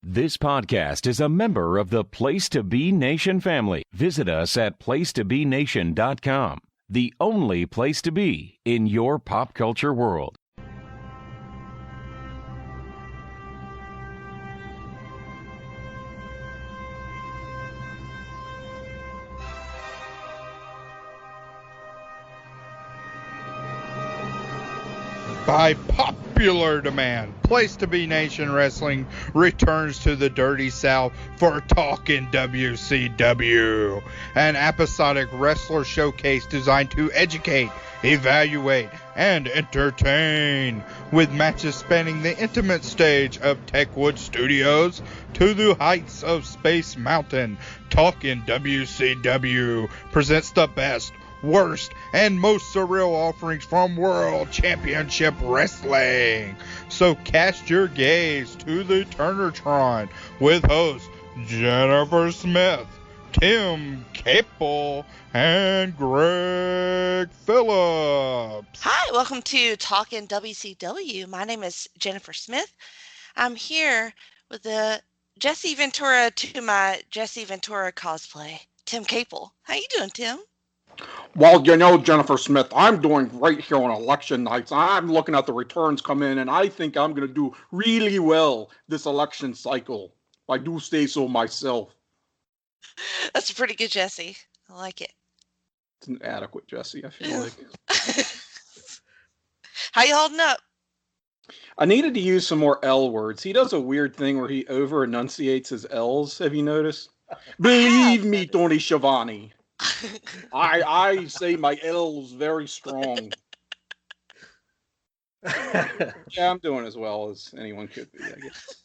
This podcast is a member of the Place to Be Nation family. Visit us at placetobenation.com, the only place to be in your pop culture world. By popular demand, Place to Be Nation Wrestling returns to the Dirty South for Talk'n WCW, an episodic wrestler showcase designed to educate, evaluate, and entertain, with matches spanning the intimate stage of Techwood Studios to the heights of Space Mountain. Talk'n WCW presents the best, worst, and most surreal offerings from World Championship Wrestling. So cast your gaze to the Turnertron with hosts Jennifer Smith, Tim Capel, and Greg Phillips. Hi, welcome to Talk'n WCW. My name is Jennifer Smith. I'm here with the Jesse Ventura to my Jesse Ventura cosplay, Tim Capel. How you doing, Tim? Well, you know, Jennifer Smith, I'm doing great here on election nights. I'm looking at the returns come in, and I think I'm going to do really well this election cycle. I do say so myself. That's pretty good, Jesse. I like it. It's an adequate Jesse, I feel like. How you holding up? I needed to use some more L words. He does a weird thing where he over-enunciates his L's. Have you noticed? Believe me, Tony Schiavone. I say my L's very strong. Yeah, I'm doing as well as anyone could be, I guess.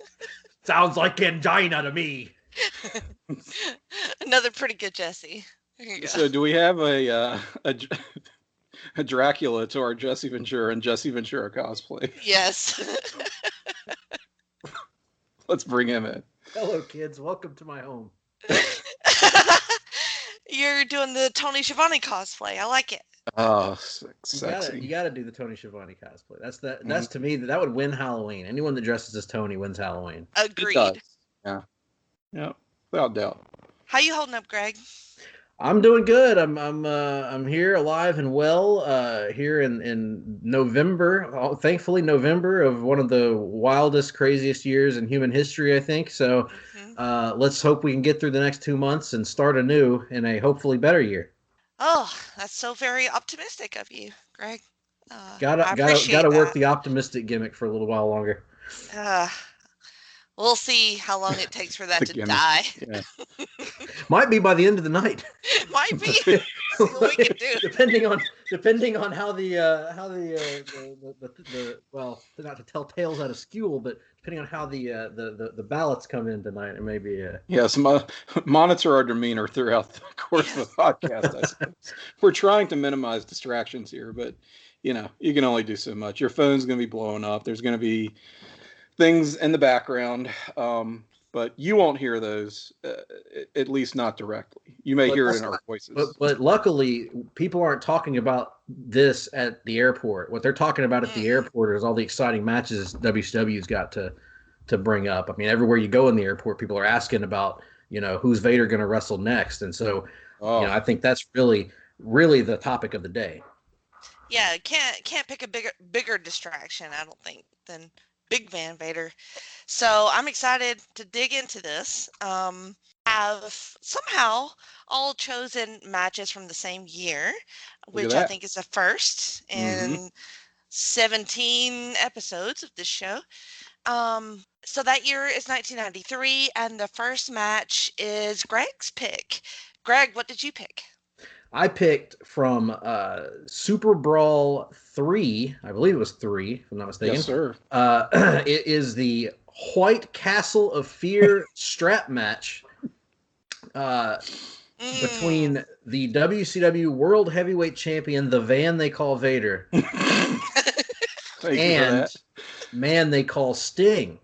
Sounds like angina to me. Another pretty good Jesse. So do we have a Dracula to our Jesse Ventura and Jesse Ventura cosplay? Yes. Let's bring him in. Hello, kids. Welcome to my home. You're doing the Tony Schiavone cosplay. I like it. Oh, sexy. You gotta do the Tony Schiavone cosplay. That's to me, that would win Halloween. Anyone that dresses as Tony wins Halloween. Agreed. Yeah, without doubt. How you holding up, Greg? I'm doing good. I'm here alive and well. Here in November. Thankfully, November of one of the wildest, craziest years in human history, I think. So, let's hope we can get through the next 2 months and start anew in a hopefully better year. Oh, that's so very optimistic of you, Greg. Gotta work the optimistic gimmick for a little while longer. We'll see how long it takes for that to gimmick. die. Yeah. Might be by the end of the night. Might be. See what we can do. Depending on how the well, not to tell tales out of school, but depending on how the ballots come in tonight, it may be. Yes, monitor our demeanor throughout the course of the podcast. I suppose. We're trying to minimize distractions here, but you know, you can only do so much. Your phone's going to be blowing up. There's going to be things in the background, but you won't hear those, at least not directly. You may hear it in our voices. But luckily, people aren't talking about this at the airport. What they're talking about at the airport is all the exciting matches WCW's got to bring up. I mean, everywhere you go in the airport, people are asking about, you know, who's Vader going to wrestle next, and so you know, I think that's really the topic of the day. Yeah, can't pick a bigger distraction, I don't think, than Big Van Vader. So I'm excited to dig into this. Have somehow all chosen matches from the same year, which I think is a first in 17 episodes of this show. So that year is 1993, and the first match is Greg's pick. Greg, what did you pick? I picked from Super Brawl 3. I believe it was 3, if I'm not mistaken. Yes, sir. It is the White Castle of Fear strap match between the WCW World Heavyweight Champion, the Van They Call Vader, and Man They Call Sting.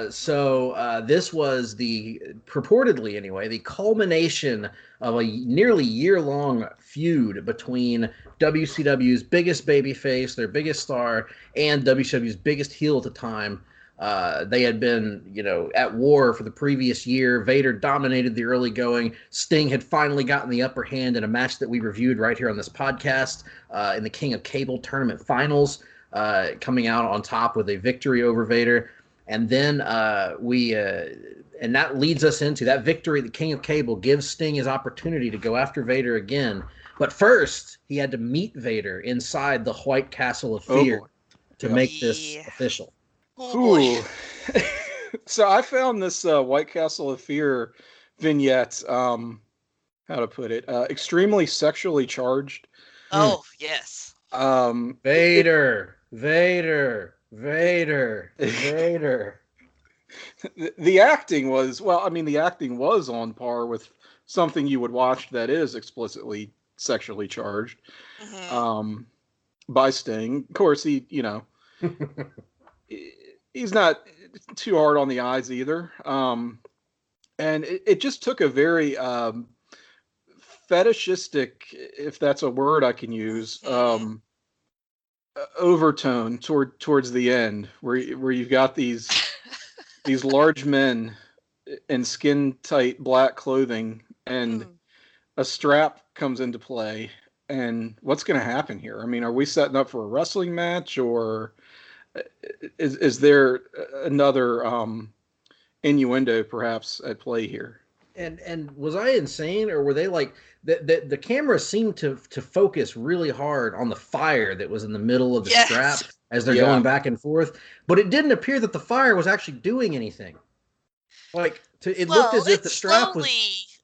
So this was purportedly anyway, the culmination of a nearly year-long feud between WCW's biggest babyface, their biggest star, and WCW's biggest heel at the time, They had been, at war for the previous year. Vader dominated the early going. Sting had finally gotten the upper hand in a match that we reviewed right here on this podcast in the King of Cable tournament finals, coming out on top with a victory over Vader. And then and that leads us into that victory. The King of Cable gives Sting his opportunity to go after Vader again. But first, he had to meet Vader inside the White Castle of Fear to make this official. Oh boy. So I found this White Castle of Fear vignette, how to put it, extremely sexually charged. Oh, yes. Vader. The acting was, the acting was on par with something you would watch that is explicitly sexually charged by Sting. Of course, he, he's not too hard on the eyes either. And it just took a very fetishistic, if that's a word I can use, overtone towards the end, where you've got these large men in skin tight black clothing, and a strap comes into play. And what's going to happen here? I mean, are we setting up for a wrestling match, or is there another innuendo perhaps at play here? And was I insane, or were they like the camera seemed to focus really hard on the fire that was in the middle of the strap as they're going back and forth, but it didn't appear that the fire was actually doing anything. Like it looked as if the strap was.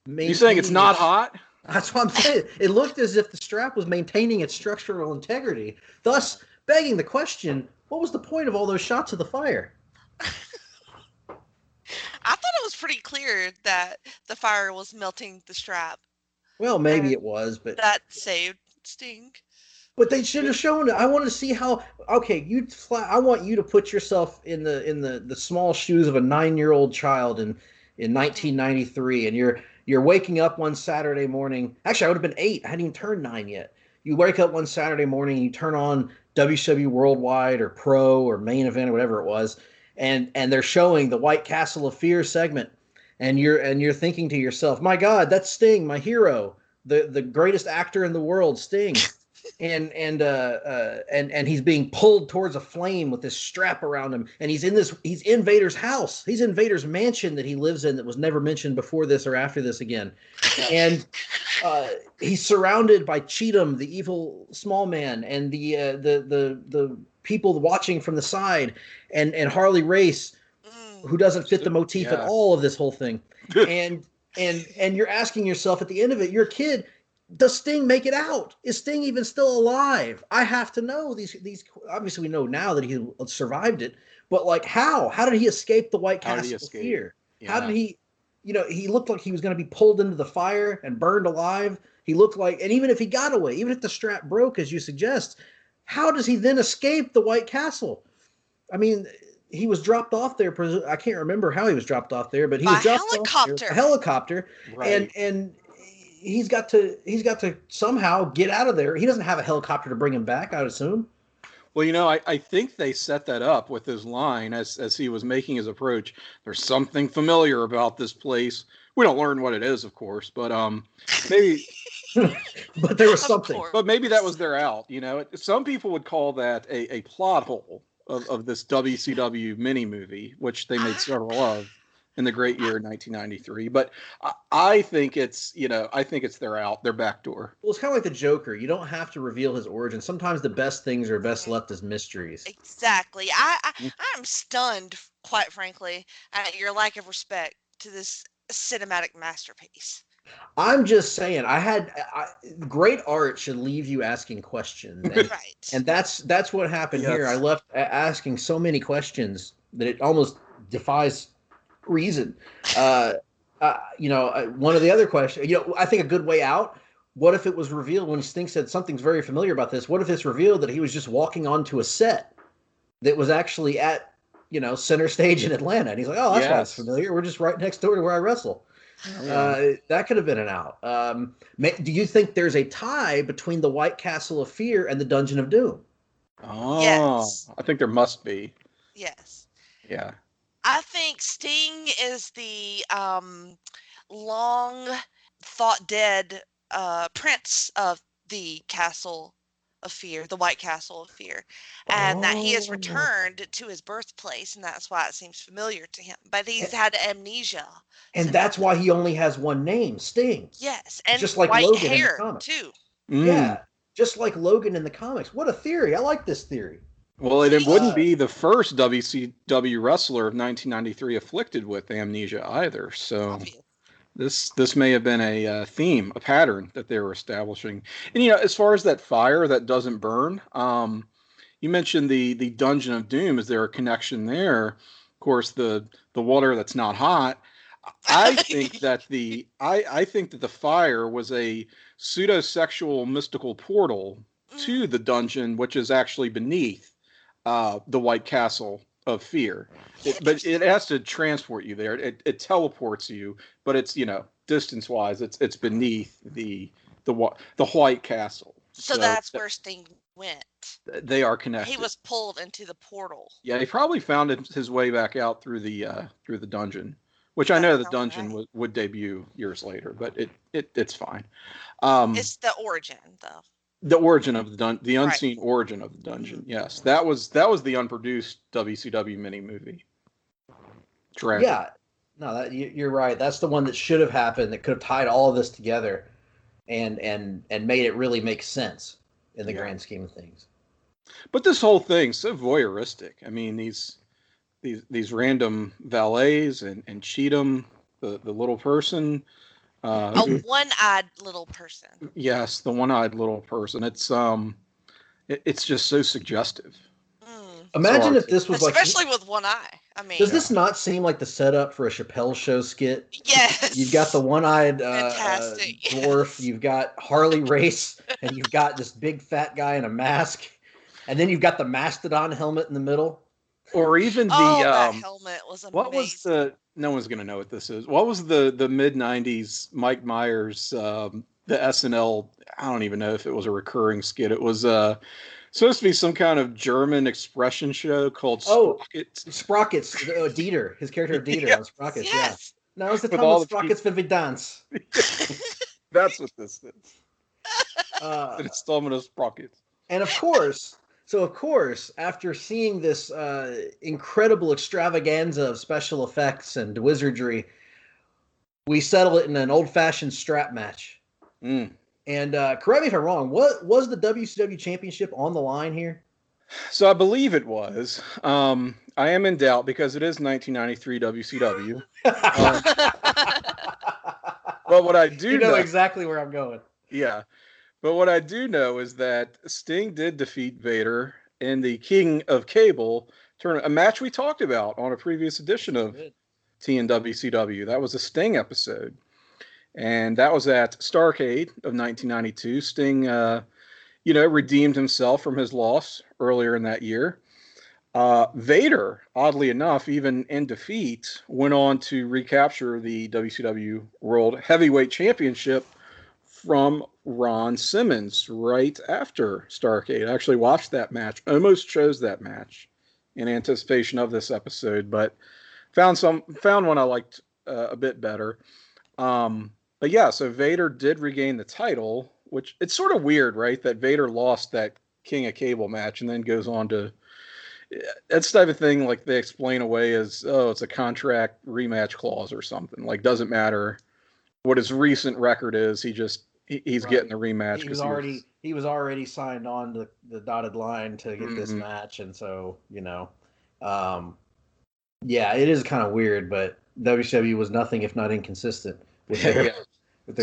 You saying it's not hot? That's what I'm saying. It looked as if the strap was maintaining its structural integrity, thus begging the question: what was the point of all those shots of the fire? I thought it was pretty clear that the fire was melting the strap. Well, maybe it was, but that saved Sting. But they should have shown it. I want to see how. Okay, I want you to put yourself in the small shoes of a 9-year-old child in 1993, and you're waking up one Saturday morning. Actually, I would have been 8. I hadn't even turned 9 yet. You wake up one Saturday morning, and you turn on WCW Worldwide or Pro or Main Event or whatever it was, and they're showing the White Castle of Fear segment, and you're thinking to yourself, "My God, that's Sting, my hero, the greatest actor in the world, Sting." And he's being pulled towards a flame with this strap around him, and he's in Vader's house. He's in Vader's mansion that he lives in that was never mentioned before this or after this again. And he's surrounded by Cheatham, the evil small man, and the people watching from the side, and Harley Race, who doesn't fit the motif at all of this whole thing. and you're asking yourself at the end of it, you're a kid, does Sting make it out? Is Sting even still alive? I have to know these. Obviously, we know now that he survived it, but like how? How did he escape the White Castle of Fear? Yeah. How did he? He looked like he was going to be pulled into the fire and burned alive. He looked like, and even if he got away, even if the strap broke, as you suggest, how does he then escape the White Castle? I mean, he was dropped off there. I can't remember how he was dropped off there, but he was dropped off there, a helicopter, right. and he's got to somehow get out of there. He doesn't have a helicopter to bring him back, I would assume. Well, I think they set that up with his line as he was making his approach. There's something familiar about this place. We don't learn what it is, of course, but maybe. But there was something. But maybe that was their out. Some people would call that a plot hole of this WCW mini movie, which they made several of in the great year 1993. But I think it's their out, their back door. Well, it's kind of like the Joker. You don't have to reveal his origin. Sometimes the best things are best left as mysteries. Exactly. I'm stunned, quite frankly, at your lack of respect to this cinematic masterpiece. I'm just saying, great art should leave you asking questions. And, right. And that's what happened here. I left asking so many questions that it almost defies reason. One of the other questions, I think a good way out, what if it was revealed when Sting said something's very familiar about this? What if it's revealed that he was just walking onto a set that was actually at, center stage in Atlanta? And he's like, oh, that's why it's familiar. We're just right next door to where I wrestle. That could have been an out. Do you think there's a tie between the White Castle of Fear and the Dungeon of Doom? Oh, yes. I think there must be. Yes. Yeah. I think Sting is the long thought dead prince of the Castle of Fear, the White Castle of Fear, and that he has Oh. returned to his birthplace, and that's why it seems familiar to him. But he's had amnesia And since that's then. why he only has one name, Sting. Yes, and Just like white Logan in the hair comics. too. Yeah, just like Logan in the comics. What a theory. I like this theory. Well, it See? wouldn't be the first WCW wrestler of 1993 afflicted with amnesia either. So Obvious. this may have been a theme, a pattern that they were establishing. And as far as that fire that doesn't burn, you mentioned the Dungeon of Doom. Is there a connection there? Of course, the water that's not hot. I think that I think that the fire was a pseudo-sexual mystical portal to the dungeon, which is actually beneath the White Castle of Fear. But it has to transport you there. It teleports you, but it's distance-wise, it's beneath the White Castle. So that's where Sting went. They are connected. He was pulled into the portal. Yeah, he probably found his way back out through the dungeon, which I know the dungeon would debut years later, but it's fine. It's the origin, though. The origin of the unseen Right. origin of the dungeon. Yes, that was the unproduced WCW mini movie. Tragic. Yeah, no, you're right. That's the one that should have happened. That could have tied all of this together, and made it really make sense in the grand scheme of things. But this whole thing's so voyeuristic. I mean, these random valets and Cheatham, the little person. A one-eyed little person. Yes, the one-eyed little person. It's just so suggestive. Imagine if this was especially with one eye. I mean, does this not seem like the setup for a Chappelle Show skit? Yes. You've got the one-eyed dwarf. You've got Harley Race, and you've got this big fat guy in a mask, and then you've got the Mastodon helmet in the middle. Or even that helmet was amazing. What was no one's gonna know what this is. What was the mid-90s Mike Myers the SNL? I don't even know if it was a recurring skit. It was supposed to be some kind of German expression show called Sprockets. Sprockets. Dieter, his character of Dieter on Sprockets. Yes. Yeah. Now it's the time of Sprockets when we dance. That's what this is. An installment of Sprockets. And of course, after seeing this incredible extravaganza of special effects and wizardry, we settle it in an old-fashioned strap match. And correct me if I'm wrong, what was the WCW Championship on the line here? So I believe it was. I am in doubt because it is 1993 WCW. But what I do know exactly where I'm going. Yeah. But what I do know is that Sting did defeat Vader in the King of Cable tournament, a match we talked about on a previous edition of TNWCW. That was a Sting episode. And that was at Starrcade of 1992. Sting, redeemed himself from his loss earlier in that year. Vader, oddly enough, even in defeat, went on to recapture the WCW World Heavyweight Championship from Ron Simmons right after Starrcade. I actually watched that match, almost chose that match in anticipation of this episode, but found one I liked a bit better. But yeah, so Vader did regain the title, which it's sort of weird, right? That Vader lost that King of Cable match and then goes on to that's the type of thing like they explain away as, it's a contract rematch clause or something. Like, doesn't matter what his recent record is. He's getting the rematch. He was already signed on the dotted line to get this match. And so, yeah, it is kind of weird, but WCW was nothing if not inconsistent with their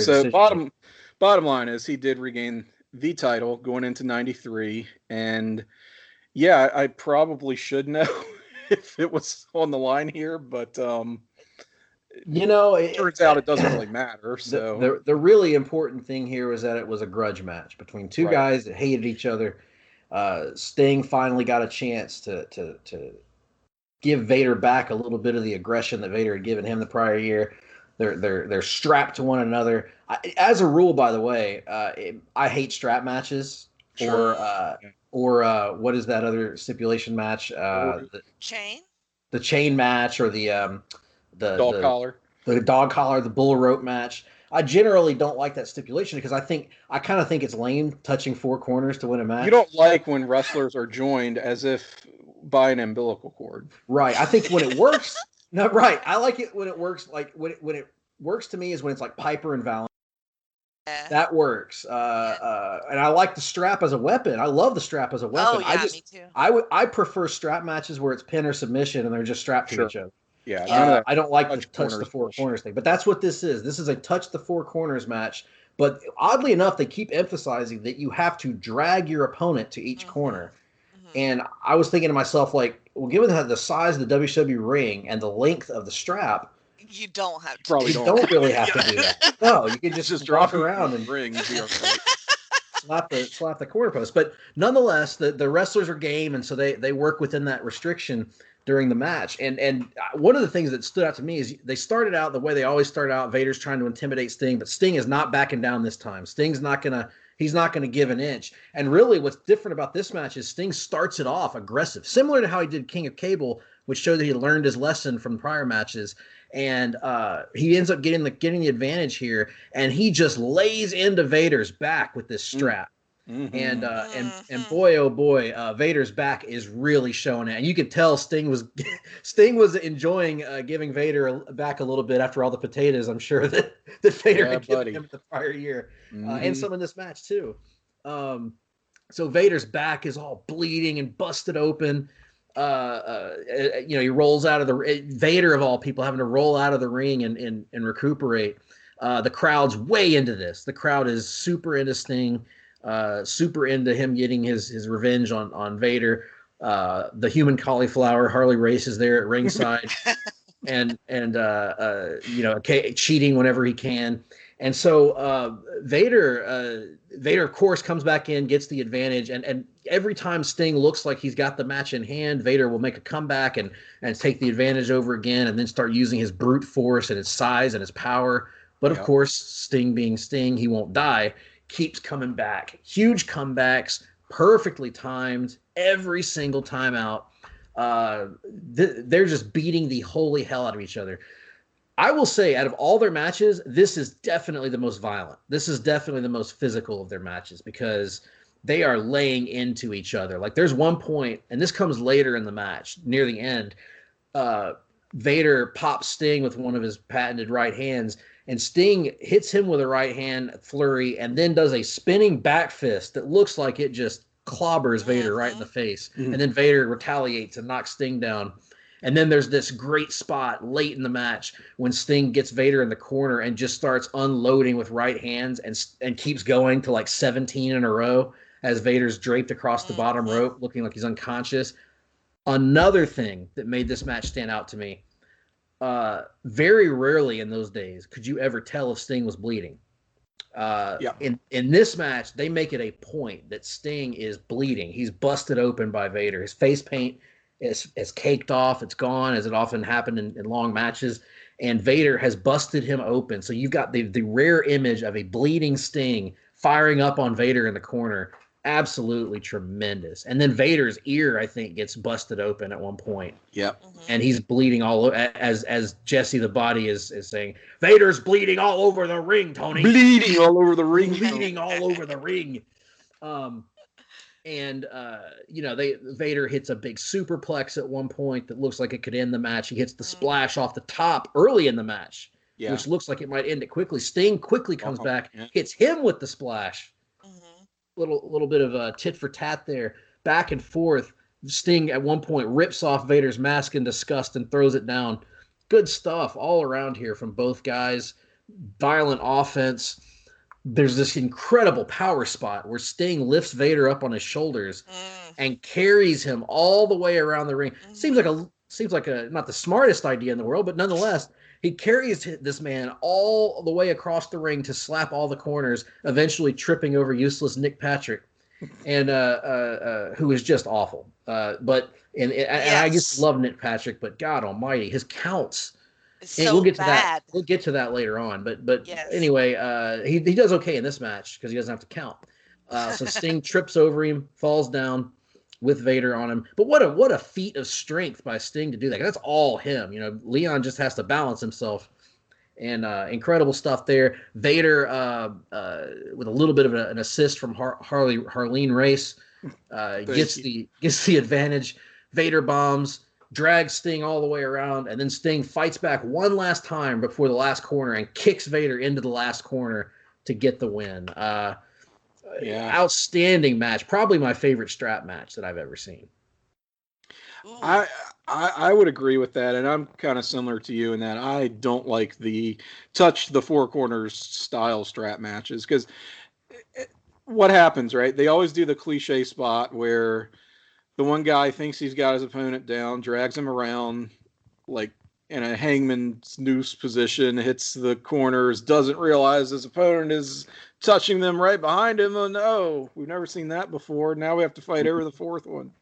so bottom line is he did regain the title going into 93, and yeah, I probably should know if it was on the line here, but it turns out it doesn't really matter. So the really important thing here was that it was a grudge match between two guys that hated each other. Sting finally got a chance to give Vader back a little bit of the aggression that Vader had given him the prior year. They're strapped to one another. As a rule, by the way, I hate strap matches. Or what is that other stipulation match? Chain. chain match or the Dog collar. The dog collar, the bull rope match. I generally don't like that stipulation because I kind of think it's lame touching four corners to win a match. You don't like when wrestlers are joined as if by an umbilical cord. Right. I think when it works, no, right. I like it when it works. Like when it works to me is when it's like Piper and Valentine. That works. And I like the strap as a weapon. I love the strap as a weapon. Oh yeah, me too. I prefer strap matches where it's pin or submission and they're just strapped to each other. Yeah, I don't like the touch the four corners thing, but that's what this is. This is a touch the four corners match. But oddly enough, they keep emphasizing that you have to drag your opponent to each corner. And I was thinking to myself, like, well, given the size of the WCW ring and the length of the strap, you don't have to. Probably don't really have to do that. No, you can just drop walk around and ring. Be okay. slap the corner post. But nonetheless, the wrestlers are game, and so they work within that restriction during the match. And one of the things that stood out to me is they started out the way they always start out. Vader's trying to intimidate Sting, but Sting is not backing down this time. He's not gonna give an inch. And really what's different about this match is Sting starts it off aggressive, similar to how he did King of Cable, which showed that he learned his lesson from prior matches. And he ends up getting the advantage here, and he just lays into Vader's back with this strap. And boy, oh boy, Vader's back is really showing it, and you could tell Sting was enjoying giving Vader back a little bit after all the potatoes. I'm sure that Vader had given him the prior year, and some in this match too. So Vader's back is all bleeding and busted open. He rolls out of the Vader of all people having to roll out of the ring and recuperate. The crowd's way into this. The crowd is super into Sting. Super into him getting his revenge on Vader. The human cauliflower, Harley Race, is there at ringside, and cheating whenever he can. And so Vader of course comes back in, gets the advantage, and every time Sting looks like he's got the match in hand, Vader will make a comeback and take the advantage over again, and then start using his brute force and his size and his power. But of course, Sting being Sting, he won't die. Keeps coming back. Huge comebacks, perfectly timed every single time out. They're just beating the holy hell out of each other. I will say, out of all their matches, this is definitely the most violent. This is definitely the most physical of their matches because they are laying into each other. Like there's one point, and this comes later in the match, near the end, Vader pops Sting with one of his patented right hands, and Sting hits him with a right hand flurry and then does a spinning back fist that looks like it just clobbers Vader right in the face. And then Vader retaliates and knocks Sting down. And then there's this great spot late in the match when Sting gets Vader in the corner and just starts unloading with right hands and keeps going to like 17 in a row as Vader's draped across the bottom rope looking like he's unconscious. Another thing that made this match stand out to me, very rarely in those days could you ever tell if Sting was bleeding. In this match, they make it a point that Sting is bleeding. He's busted open by Vader. His face paint is caked off. It's gone, as it often happened in long matches. And Vader has busted him open. So you've got the rare image of a bleeding Sting firing up on Vader in the corner. Absolutely tremendous. And then Vader's ear, I think, gets busted open at one point. Yep. And he's bleeding all over, as Jesse the Body is saying, Vader's bleeding all over the ring, Tony. Bleeding all over the ring. Bleeding all over the ring. Vader hits a big superplex at one point that looks like it could end the match. He hits the splash off the top early in the match, which looks like it might end it quickly. Sting quickly comes back, hits him with the splash. Little bit of a tit for tat there, back and forth. Sting at one point rips off Vader's mask in disgust and throws it down. Good stuff all around here from both guys. Violent offense. There's this incredible power spot where Sting lifts Vader up on his shoulders and carries him all the way around the ring. Seems like a not the smartest idea in the world, but nonetheless, he carries this man all the way across the ring to slap all the corners, eventually tripping over useless Nick Patrick, and who is just awful. And I just love Nick Patrick, but God Almighty, his counts. So we'll get to bad. that. We'll get to that later on. But anyway, he does okay in this match because he doesn't have to count. So Sting trips over him, falls down, with Vader on him. But what a feat of strength by Sting to do that. 'Cause that's all him. You know, Leon just has to balance himself. And incredible stuff there. Vader with a little bit of an assist from Harley Race gets the advantage. Vader bombs, drags Sting all the way around, and then Sting fights back one last time before the last corner and kicks Vader into the last corner to get the win. Outstanding match. Probably my favorite strap match that I've ever seen. I would agree with that, and I'm kind of similar to you in that I don't like the touch the four corners style strap matches, because what happens, right? They always do the cliche spot where the one guy thinks he's got his opponent down, drags him around like in a hangman's noose position, hits the corners, doesn't realize his opponent is touching them right behind him. Oh no, we've never seen that before. Now we have to fight over the fourth one.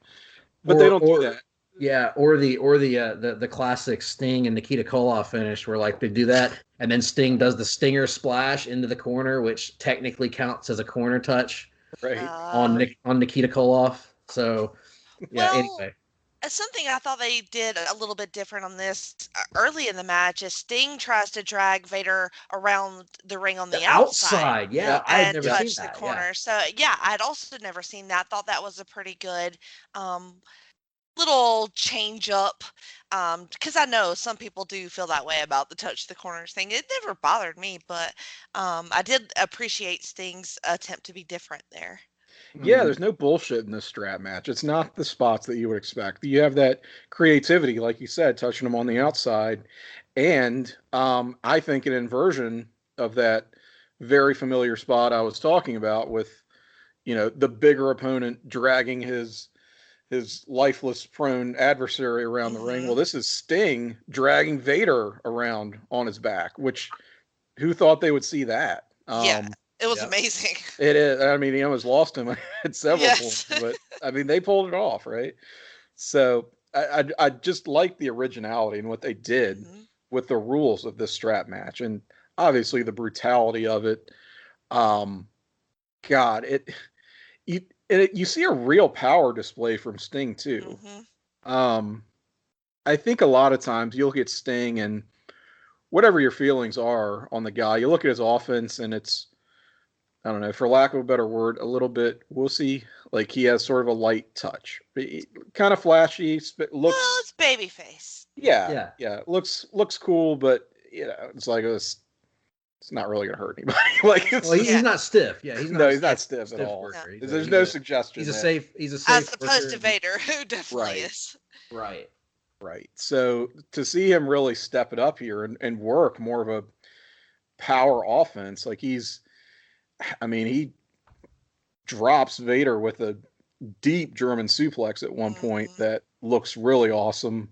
But they don't do that. Yeah, or the classic Sting and Nikita Koloff finish where like they do that and then Sting does the Stinger splash into the corner, which technically counts as a corner touch, right, on Nikita Koloff. So anyway. Something I thought they did a little bit different on this early in the match is Sting tries to drag Vader around the ring on the outside. Yeah, I had never seen that. The corner. So I'd also never seen that. Thought that was a pretty good little change up, because I know some people do feel that way about the touch the corners thing. It never bothered me, but I did appreciate Sting's attempt to be different there. Yeah, there's no bullshit in this strap match. It's not the spots that you would expect. You have that creativity, like you said, touching them on the outside, and I think an inversion of that very familiar spot I was talking about with, the bigger opponent dragging his lifeless prone adversary around the ring. Well, this is Sting dragging Vader around on his back, which who thought they would see that? It was amazing. It is. I mean, he almost lost him at several points, but I mean, they pulled it off, right? So I just like the originality and what they did with the rules of this strap match, and obviously the brutality of it. You see a real power display from Sting too. I think a lot of times you look at Sting and whatever your feelings are on the guy, you look at his offense and it's, I don't know, for lack of a better word, a little bit wussy. Like he has sort of a light touch, kind of flashy. Looks. Well, it's babyface. Yeah. Looks cool, but it's like it's not really gonna hurt anybody. He's not stiff. Yeah, he's not stiff at all. No. There's no suggestion. He's a safe. As opposed to Vader, who definitely is. Right. So to see him really step it up here and work more of a power offense, like he drops Vader with a deep German suplex at one point that looks really awesome.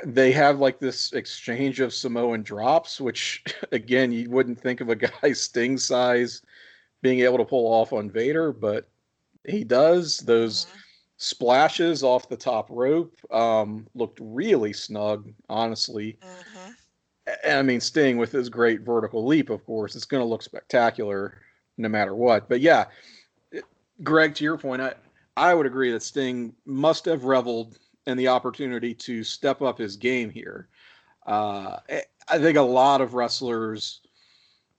They have like this exchange of Samoan drops, which again, you wouldn't think of a guy Sting size being able to pull off on Vader, but he does. Those splashes off the top rope looked really snug, honestly. And I mean, Sting with his great vertical leap, of course, it's going to look spectacular no matter what. But yeah, Greg, to your point, I would agree that Sting must have reveled in the opportunity to step up his game here. I think a lot of wrestlers,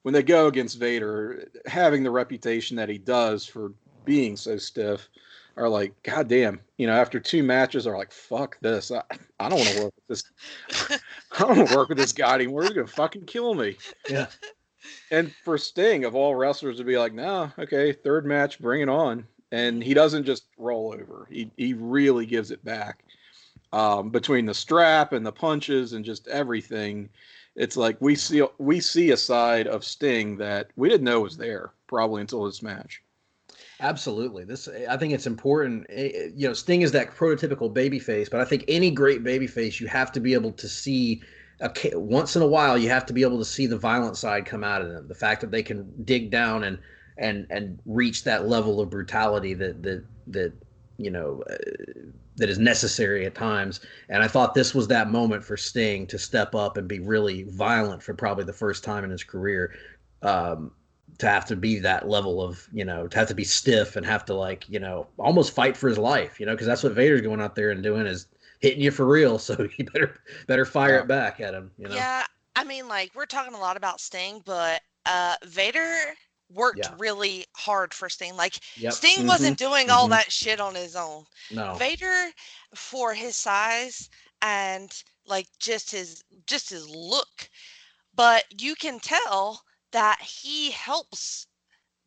when they go against Vader, having the reputation that he does for being so stiff, are like, God damn, after two matches are like, fuck this. I don't want to work with this. I don't want to work with this guy anymore. He's going to fucking kill me. Yeah. And for Sting, of all wrestlers, to be like, no, okay, third match, bring it on. And he doesn't just roll over. He really gives it back. Between the strap and the punches and just everything, it's like we see a side of Sting that we didn't know was there probably until this match. Absolutely. I think it's important. Sting is that prototypical babyface, but I think any great babyface, you have to be able to see once in a while, you have to be able to see the violent side come out of them. The fact that they can dig down and reach that level of brutality that is necessary at times. And I thought this was that moment for Sting to step up and be really violent for probably the first time in his career. to have to be that level of, to have to be stiff and have to like, almost fight for his life, because that's what Vader's going out there and doing, is hitting you for real. So you better fire it back at him, Yeah, I mean, like, we're talking a lot about Sting, but Vader worked really hard for Sting. Like, Sting wasn't doing all that shit on his own. No. Vader, for his size and like just his look, but you can tell that he helps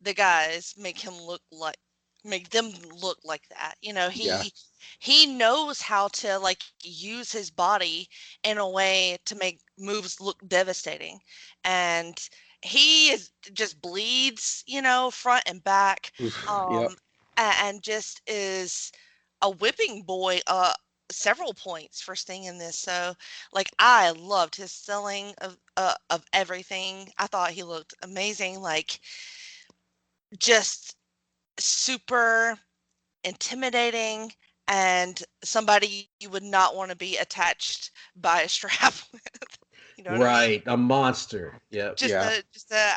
the guys make them look like that. He knows how to like use his body in a way to make moves look devastating. And he just bleeds, front and back. And just is a whipping boy several points for Sting in this. So like I loved his selling of everything. I thought he looked amazing, like just super intimidating and somebody you would not want to be attached by a strap with. You know what I mean? A monster. Just a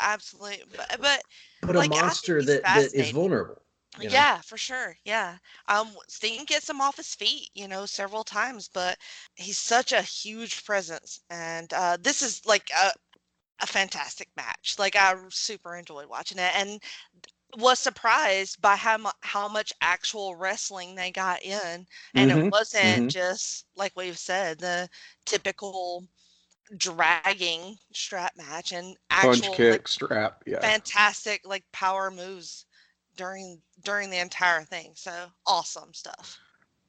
absolute, but like, a monster that is vulnerable. Yeah, for sure. Yeah. Sting gets him off his feet, several times, but he's such a huge presence. And this is like a fantastic match. Like I super enjoyed watching it and was surprised by how much actual wrestling they got in. And it wasn't just like we've said, the typical dragging strap match and actual punch kick strap. Yeah. Fantastic like power moves during the entire thing. So awesome stuff.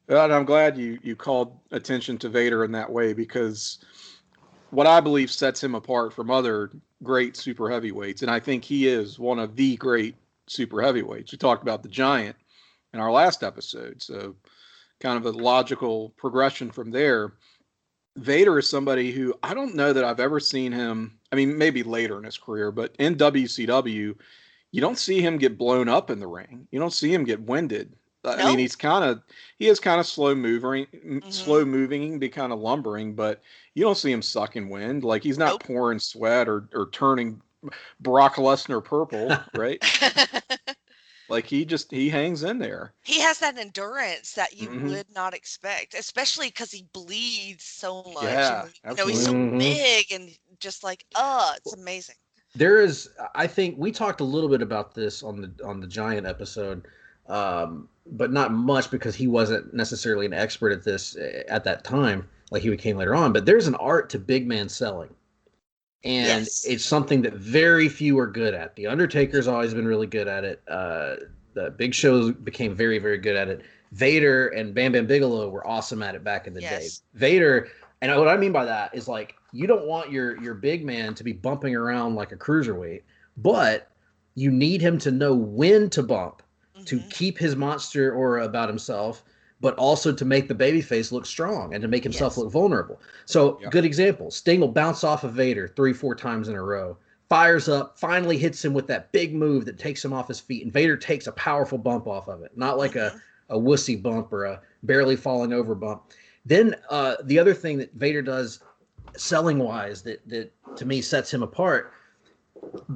And I'm glad you called attention to Vader in that way, because what I believe sets him apart from other great super heavyweights, and I think he is one of the great super heavyweights. We talked about the Giant in our last episode, so kind of a logical progression from there. Vader is somebody who I don't know that I've ever seen him, I mean, maybe later in his career, but in WCW, you don't see him get blown up in the ring. You don't see him get winded. I mean, he is kind of slow moving, be kind of lumbering, but you don't see him sucking wind. Like he's not pouring sweat or turning Brock Lesnar purple, right? Like he hangs in there. He has that endurance that you would not expect, especially because he bleeds so much. Yeah, and, he's so big and just like, it's amazing. There is, I think we talked a little bit about this on the Giant episode, but not much because he wasn't necessarily an expert at this at that time, like he became later on. But there's an art to big man selling. And it's something that very few are good at. The Undertaker's always been really good at it. The Big Show became very, very good at it. Vader and Bam Bam Bigelow were awesome at it back in the day. Vader, and what I mean by that is like you don't want your big man to be bumping around like a cruiserweight, but you need him to know when to bump to keep his monster aura about himself, but also to make the babyface look strong and to make himself look vulnerable. So, good example. Sting will bounce off of Vader 3-4 times in a row, fires up, finally hits him with that big move that takes him off his feet, and Vader takes a powerful bump off of it. Not like a wussy bump or a barely falling over bump. Then the other thing that Vader does selling-wise that to me sets him apart,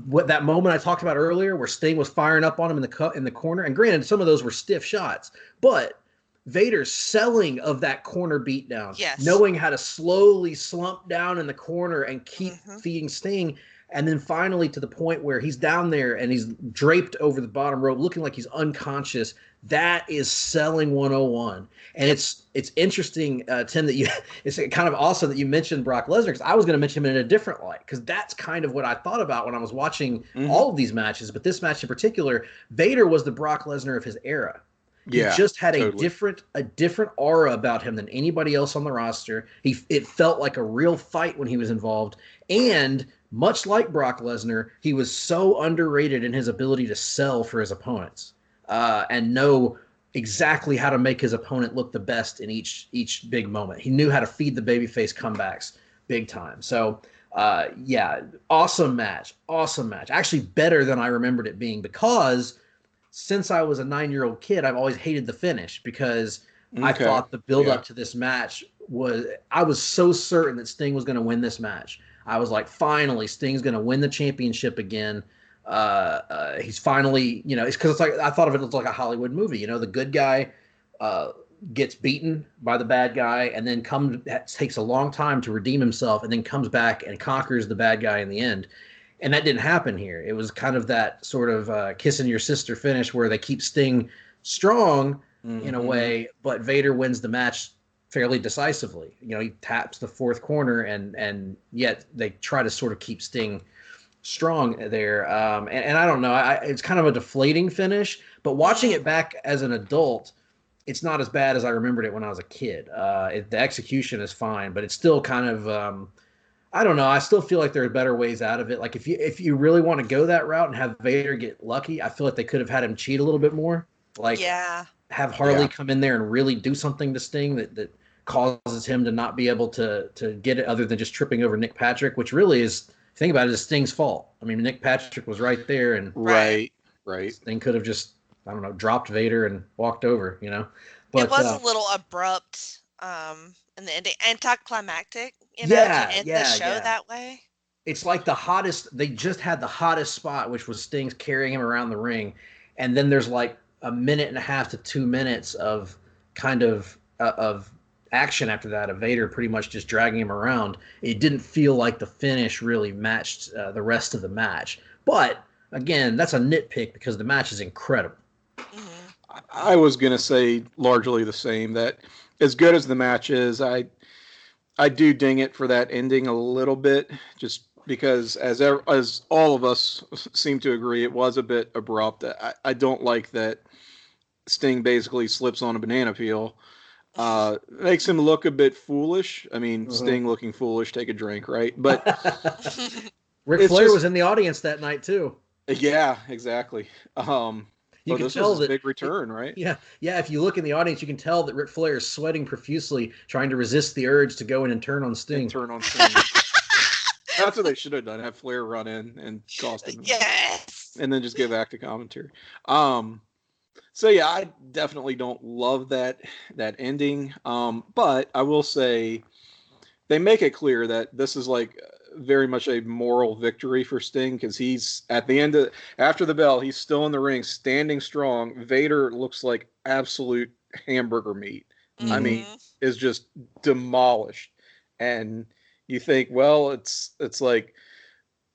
what that moment I talked about earlier where Sting was firing up on him in the corner, and granted, some of those were stiff shots, but Vader's selling of that corner beatdown, knowing how to slowly slump down in the corner and keep feeding Sting, and then finally to the point where he's down there and he's draped over the bottom rope looking like he's unconscious. That is selling 101. And it's interesting, Tim, that it's kind of awesome that you mentioned Brock Lesnar, because I was going to mention him in a different light, because that's kind of what I thought about when I was watching all of these matches, but this match in particular, Vader was the Brock Lesnar of his era. He just had a different aura about him than anybody else on the roster. It felt like a real fight when he was involved. And much like Brock Lesnar, he was so underrated in his ability to sell for his opponents and know exactly how to make his opponent look the best in each big moment. He knew how to feed the babyface comebacks big time. So, awesome match. Actually better than I remembered it being, because since I was a 9-year-old kid, I've always hated the finish, because I thought the build up to this match I was so certain that Sting was going to win this match. I was like, finally, Sting's going to win the championship again. He's finally, it's because it's like I thought of it as like a Hollywood movie. The good guy gets beaten by the bad guy, and then takes a long time to redeem himself, and then comes back and conquers the bad guy in the end. And that didn't happen here. It was kind of that sort of kissing your sister finish where they keep Sting strong in a way, but Vader wins the match fairly decisively. He taps the fourth corner, and yet they try to sort of keep Sting strong there. And I don't know. It's kind of a deflating finish, but watching it back as an adult, it's not as bad as I remembered it when I was a kid. The execution is fine, but it's still kind of I don't know. I still feel like there are better ways out of it. Like if you really want to go that route and have Vader get lucky, I feel like they could have had him cheat a little bit more. Like have Harley come in there and really do something to Sting that causes him to not be able to get it, other than just tripping over Nick Patrick, which really is, think about it, is Sting's fault. I mean, Nick Patrick was right there, and right. Sting could have just, I don't know, dropped Vader and walked over. But it was a little abrupt, in the ending, anticlimactic. To end the show that way. It's like they just had the hottest spot, which was Sting's carrying him around the ring, and then there's like a minute and a half to 2 minutes of kind of action after that, of Vader pretty much just dragging him around. It didn't feel like the finish really matched the rest of the match. But again, that's a nitpick because the match is incredible. Mm-hmm. I was going to say largely the same, that as good as the match is, I do ding it for that ending a little bit, just because as all of us seem to agree, it was a bit abrupt. I don't like that Sting basically slips on a banana peel. Makes him look a bit foolish. I mean, Sting looking foolish, take a drink, right? But Ric Flair was in the audience that night too. Yeah, exactly. You can tell that big return, right? Yeah. If you look in the audience, you can tell that Ric Flair is sweating profusely, trying to resist the urge to go in and turn on Sting. That's what they should have done. Have Flair run in and cost him. Yes. And then just go back to commentary. So yeah, I definitely don't love that ending. But I will say they make it clear that this is like very much a moral victory for Sting, because he's at the end after the bell, he's still in the ring, standing strong. Vader looks like absolute hamburger meat. Mm-hmm. I mean, is just demolished. And you think, well, it's like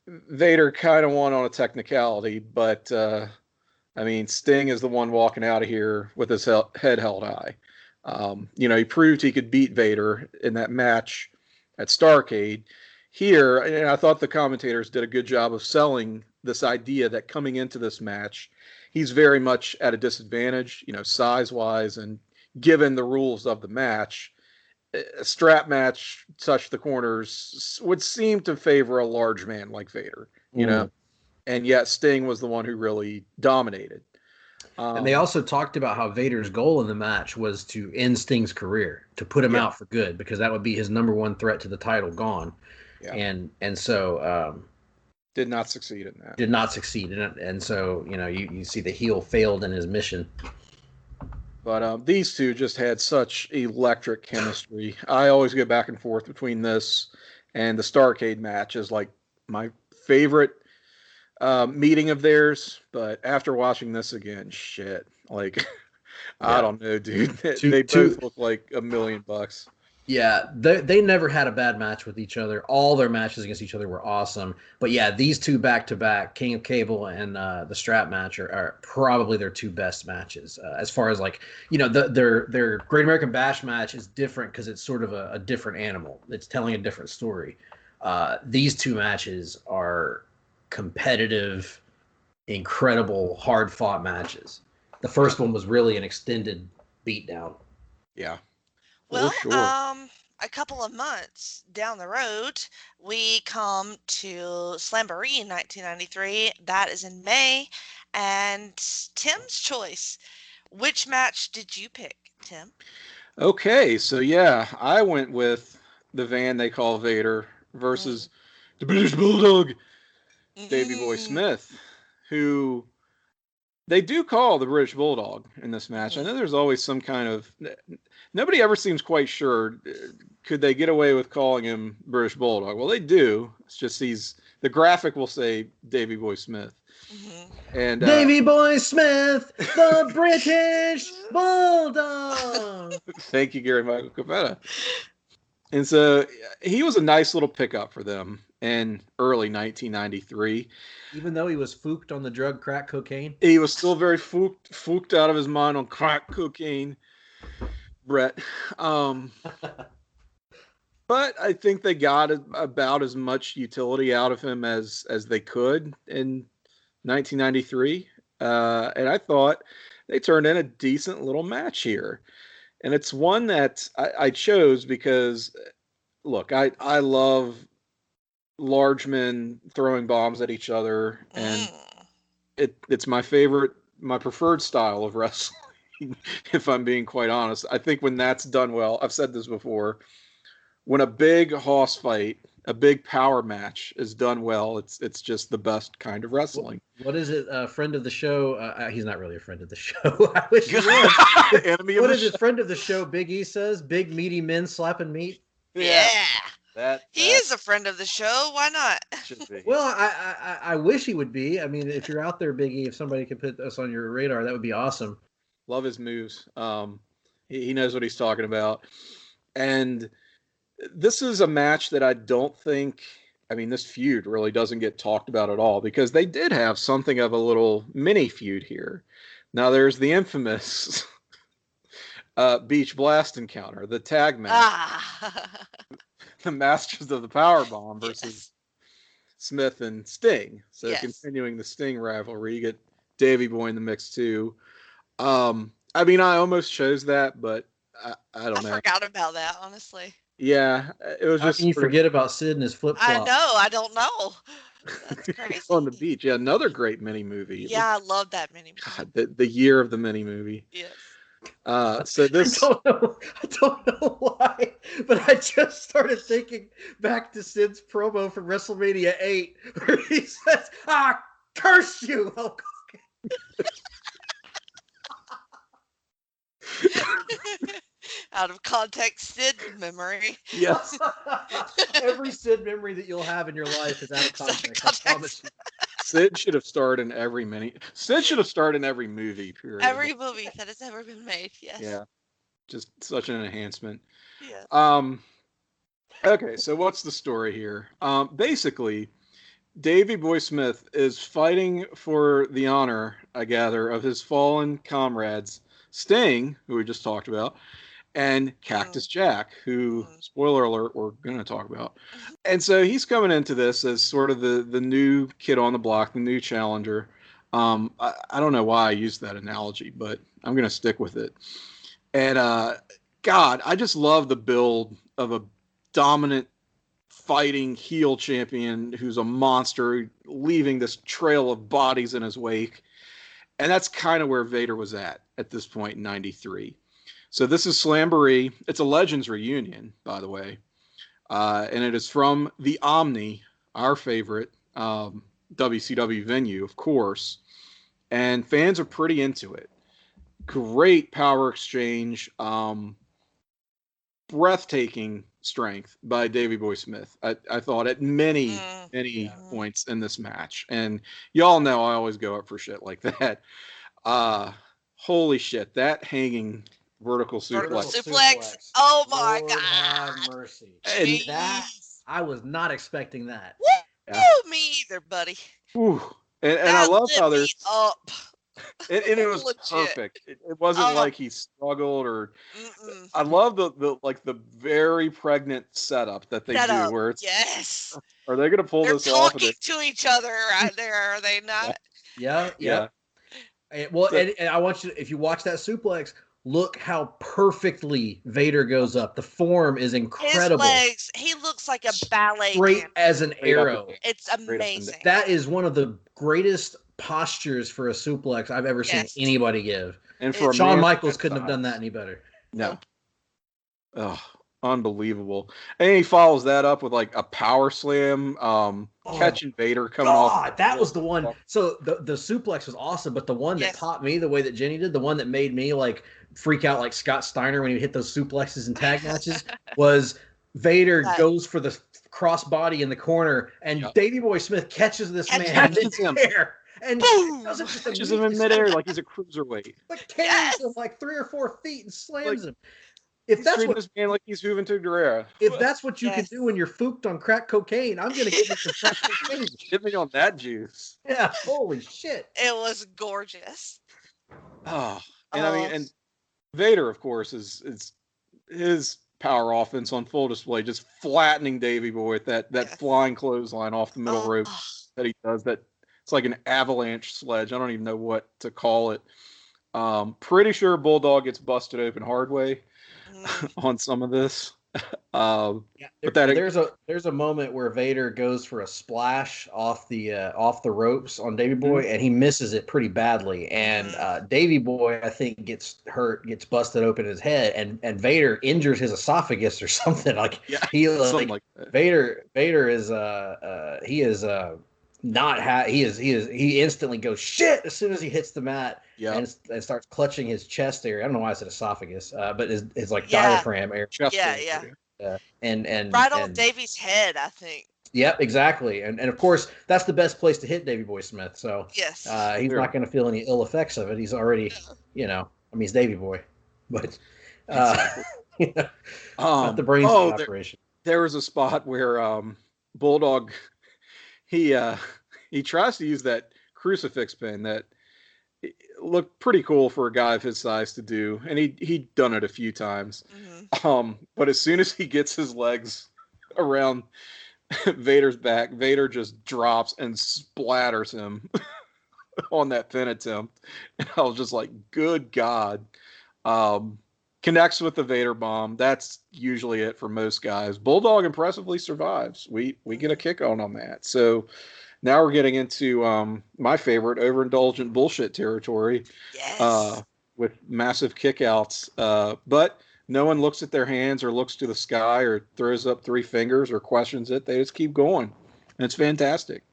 Vader kind of won on a technicality, but I mean, Sting is the one walking out of here with his head held high. He proved he could beat Vader in that match at Starrcade. Here, and I thought the commentators did a good job of selling this idea that coming into this match, he's very much at a disadvantage, size-wise, and given the rules of the match, a strap match, touch the corners, would seem to favor a large man like Vader, and yet Sting was the one who really dominated. And they also talked about how Vader's goal in the match was to end Sting's career, to put him out for good, because that would be his number one threat to the title gone. Yeah. And so did not succeed in that. Did not succeed in it, and so you see the heel failed in his mission. But these two just had such electric chemistry. I always go back and forth between this and the Starrcade match as like my favorite meeting of theirs. But after watching this again, shit, like I don't know, dude. They both look like $1 million. Yeah, they never had a bad match with each other. All their matches against each other were awesome. But yeah, these two back-to-back, King of Cable and the strap match, are probably their two best matches. As far as like, their Great American Bash match is different because it's sort of a different animal. It's telling a different story. These two matches are competitive, incredible, hard-fought matches. The first one was really an extended beatdown. Yeah. Well, sure. A couple of months down the road, we come to Slamboree in 1993. That is in May. And Tim's choice. Which match did you pick, Tim? Okay, so yeah, I went with the van They Call Vader versus the British Bulldog, Davey Boy Smith, who they do call the British Bulldog in this match. I know there's always some kind of... Nobody ever seems quite sure. could they get away with calling him British Bulldog? Well, they do. It's just the graphic will say Davey Boy Smith. Mm-hmm. And Davey Boy Smith, the British Bulldog. Thank you, Gary Michael Capetta. And so he was a nice little pickup for them in early 1993. Even though he was fooked on the drug crack cocaine? He was still very fooked out of his mind on crack cocaine, Brett. But I think they got about as much utility out of him as they could in 1993. And I thought they turned in a decent little match here. And it's one that I chose because, look, I love large men throwing bombs at each other, and it's my preferred style of wrestling, if I'm being quite honest. I think when that's done well, I've said this before, when a big hoss fight, a big power match is done well, it's just the best kind of wrestling. What is it? Friend of the show. He's not really a friend of the show. I wish he was. Enemy What of is it? Friend of the show. Big E says, "Big meaty men slapping meat." Yeah. He That is a friend of the show. Why not? should be. Well, I wish he would be. I mean, if you're out there, Big E, if somebody could put us on your radar, that would be awesome. Love his moves. He knows what he's talking about. And this is a match that I don't think, I mean, this feud really doesn't get talked about at all, because they did have something of a little mini feud here. Now there's the infamous Beach Blast encounter, the tag match. The Masters of the Powerbomb versus Smith and Sting. So continuing the Sting rivalry, you get Davey Boy in the mix too. I mean, I almost chose that, but I don't know. I forgot about that, honestly. Yeah, it was just. How can you forget about Sid and his flip flop? I know. I don't know. That's crazy. On the beach. Yeah, another great mini movie. Yeah, I love that mini movie. God, the year of the mini movie. Yes. So this. I don't know why, but I just started thinking back to Sid's promo from WrestleMania 8, where he says, curse you, Hulk Hogan. Out of context Sid memory. Yes. Every Sid memory that you'll have in your life is out of context. I promise you. Sid should have starred in every Sid should have starred in every movie, period. Every movie that has ever been made, yes. Yeah. Just such an enhancement. Yes. Okay, so what's the story here? Basically, Davey Boy Smith is fighting for the honor, I gather, of his fallen comrades, Sting, who we just talked about, and Cactus Jack, who, spoiler alert, we're going to talk about. And so he's coming into this as sort of the new kid on the block, the new challenger. I don't know why I used that analogy, but I'm going to stick with it. And God, I just love the build of a dominant fighting heel champion who's a monster, leaving this trail of bodies in his wake. And that's kind of where Vader was at this point in 93. So this is Slamboree. It's a Legends reunion, by the way. And it is from the Omni, our favorite WCW venue, of course. And fans are pretty into it. Great power exchange. Breathtaking strength by Davey Boy Smith. I thought at many points in this match. And y'all know I always go up for shit like that. Holy shit, that hanging vertical suplex. Oh my Lord God. Have mercy. And that, I was not expecting that. Woo! Me either, buddy. Whew. And I love how there's up. and it was Legit. perfect. It wasn't like he struggled or. I love the very pregnant setup that they do, where it's yes. Are they going to pull They're this off? talking to each other right there, are they not? Yeah. And I want you to, if you watch that suplex, look how perfectly Vader goes up. The form is incredible. His legs, he looks like a ballet Straight dancer. as an arrow. It's amazing. That is one of the greatest postures for a suplex I've ever seen anybody give. And for Shawn Michaels couldn't have done that any better. No. Oh, unbelievable. And he follows that up with like a power slam, catching Vader coming off. That was the one. So the suplex was awesome, but the one that taught me the way that Jenny did, the one that made me like freak out like Scott Steiner when he hit those suplexes in tag matches was Vader But- goes for the crossbody in the corner, and Yep. Davey Boy Smith catches this man Catches him. midair, and Boom! doesn't just Catches him in immediately midair like he's a cruiserweight. but carries Yes! him like 3 or 4 feet and slams Like, him. If He's that's treating what this man like he's moving to Guerrera. if that's what you can Yes. do when you're fooked on crack cocaine, I'm gonna give you some crack cocaine. Get me on that juice. Yeah, holy shit. It was gorgeous. Oh, and I mean, Oh. and Vader, of course, is his power offense on full display, just flattening Davey Boy with that Yes. flying clothesline off the middle Oh. rope that he does. That it's like an avalanche sledge. I don't even know what to call it. Pretty sure Bulldog gets busted open hard way Mm. on some of this. Yeah, But that- there's a moment where Vader goes for a splash off the ropes on Davey Boy, and he misses it pretty badly. And Davey Boy, I think, gets hurt, gets busted open his head, and Vader injures his esophagus or something. Like Yeah, he something like that. Vader is he instantly goes shit as soon as he hits the mat. Yeah, And starts clutching his chest area. I don't know why I said esophagus, but his like Yeah. diaphragm area. chest Yeah, area. yeah. And Right on and, Davy's head, I think. Yep, exactly. And of course, that's the best place to hit Davey Boy Smith. So Yes. he's not going to feel any ill effects of it. He's already, he's Davey Boy, but not the brains of the operation. There was a spot where Bulldog he tries to use that crucifix pin that looked pretty cool for a guy of his size to do, and he'd done it a few times. Mhm. But as soon as he gets his legs around Vader's back, Vader just drops and splatters him on that pin attempt. And I was just like, good God. Connects with the Vader bomb. That's usually it for most guys. Bulldog impressively survives. We get a kick on that. So now we're getting into my favorite, overindulgent bullshit territory. Yes. With massive kickouts. But no one looks at their hands or looks to the sky or throws up 3 fingers or questions it. They just keep going. And it's fantastic.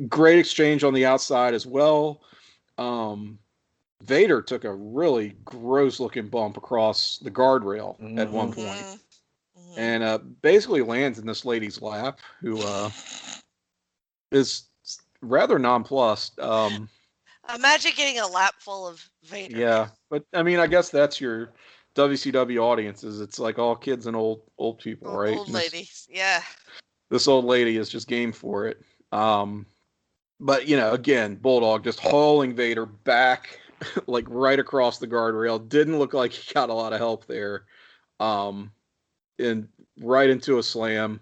Great exchange on the outside as well. Vader took a really gross looking bump across the guardrail at one point. Mhm. And basically lands in this lady's lap, who is rather nonplussed. Imagine getting a lap full of Vader. Yeah, but I mean, I guess that's your WCW audiences. It's like all kids and old people, right? Old And ladies. Yeah. this old lady is just game for it. But again, Bulldog just hauling Vader back, like right across the guardrail. Didn't look like he got a lot of help there. And right into a slam.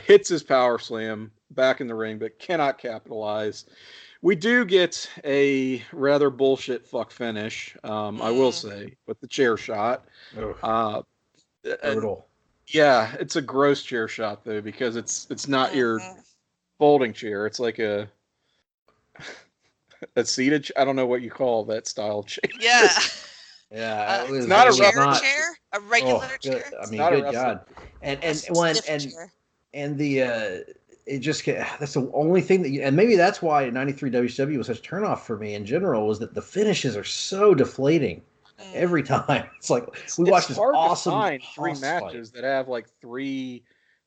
Hits his power slam back in the ring, but cannot capitalize. We do get a rather bullshit fuck finish, I will say, with the chair shot. Brutal. Yeah, it's a gross chair shot though, because it's not your folding chair. It's like a seated. I don't know what you call that style of chair. Yeah. Yeah, it's not a chair. A regular chair. I mean, Not a good wrestling God. And A when stiff and chair. and the it just that's the only thing that and maybe that's why 93 WCW was such a turnoff for me in general, was that the finishes are so deflating every time. It's like we watched this hard awesome to find 3 Hoss matches fight. that have like 3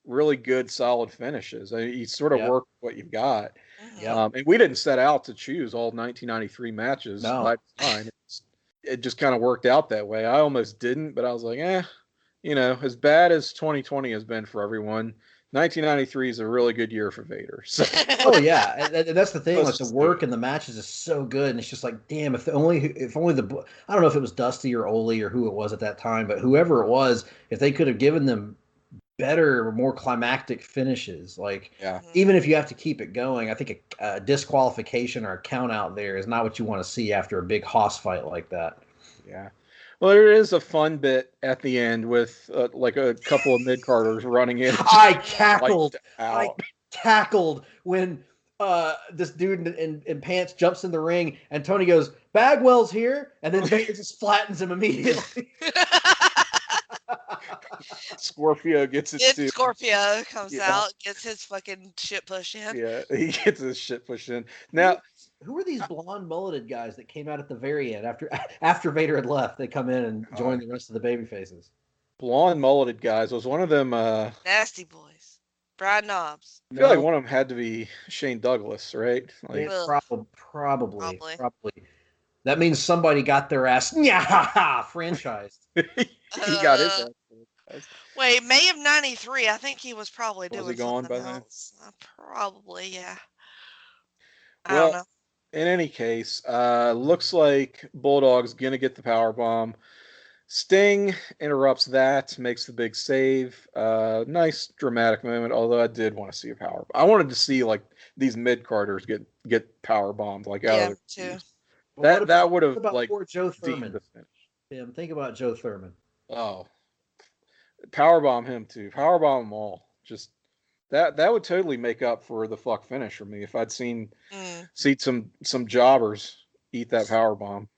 really good solid finishes. I mean, you sort of Yep. work with what you've got. Mhm. Yeah. And we didn't set out to choose all 1993 matches No. by design. It just kind of worked out that way. I almost didn't, but I was like, as bad as 2020 has been for everyone, 1993 is a really good year for Vader. So Oh yeah, and that's the thing. Let's Like the just work in the matches is so good, and it's just like, damn, if only the I don't know if it was Dusty or Ole or who it was at that time, but whoever it was, if they could have given them better, more climactic finishes, like yeah, even if you have to keep it going, I think a disqualification or a count out there is not what you want to see after a big Hoss fight like that. yeah. Well, there is a fun bit at the end with like a couple of mid-carders running in. I cackled. Out. I cackled when this dude in pants jumps in the ring and Tony goes, Bagwell's here, and then Vader just flattens him immediately. Scorpio gets it too. Scorpio comes Yeah. out, gets his fucking shit push in. Yeah, he gets his shit pushed in. Now, Who are these blonde mulleted guys that came out at the very end after Vader had left? They come in and join the rest of the baby faces. blonde mulleted guys. Was one of them? I Nasty boys. Brad Knobs. feel like No, one of them had to be Shane Douglas, right? Like, it Ugh, probably. probably. That means somebody got their ass franchised. he got his. Wait, May of '93. I think he was probably Was doing he gone something by then? else. Probably, yeah. I don't Well, know. in any case, looks like Bulldog's gonna get the power bomb. Sting interrupts that, makes the big save. Nice dramatic moment. Although I did want to see a power. I wanted to see like these mid carders get power bombed like out Yeah, of me their too. seats. Well, That would what have about like poor Joe deemed Thurman? the finish. Tim, think about Joe Thurman. Oh, power bomb him too. Power bomb them all. Just that would totally make up for the fuck finish for me if I'd seen Mm. some jobbers eat that power bomb.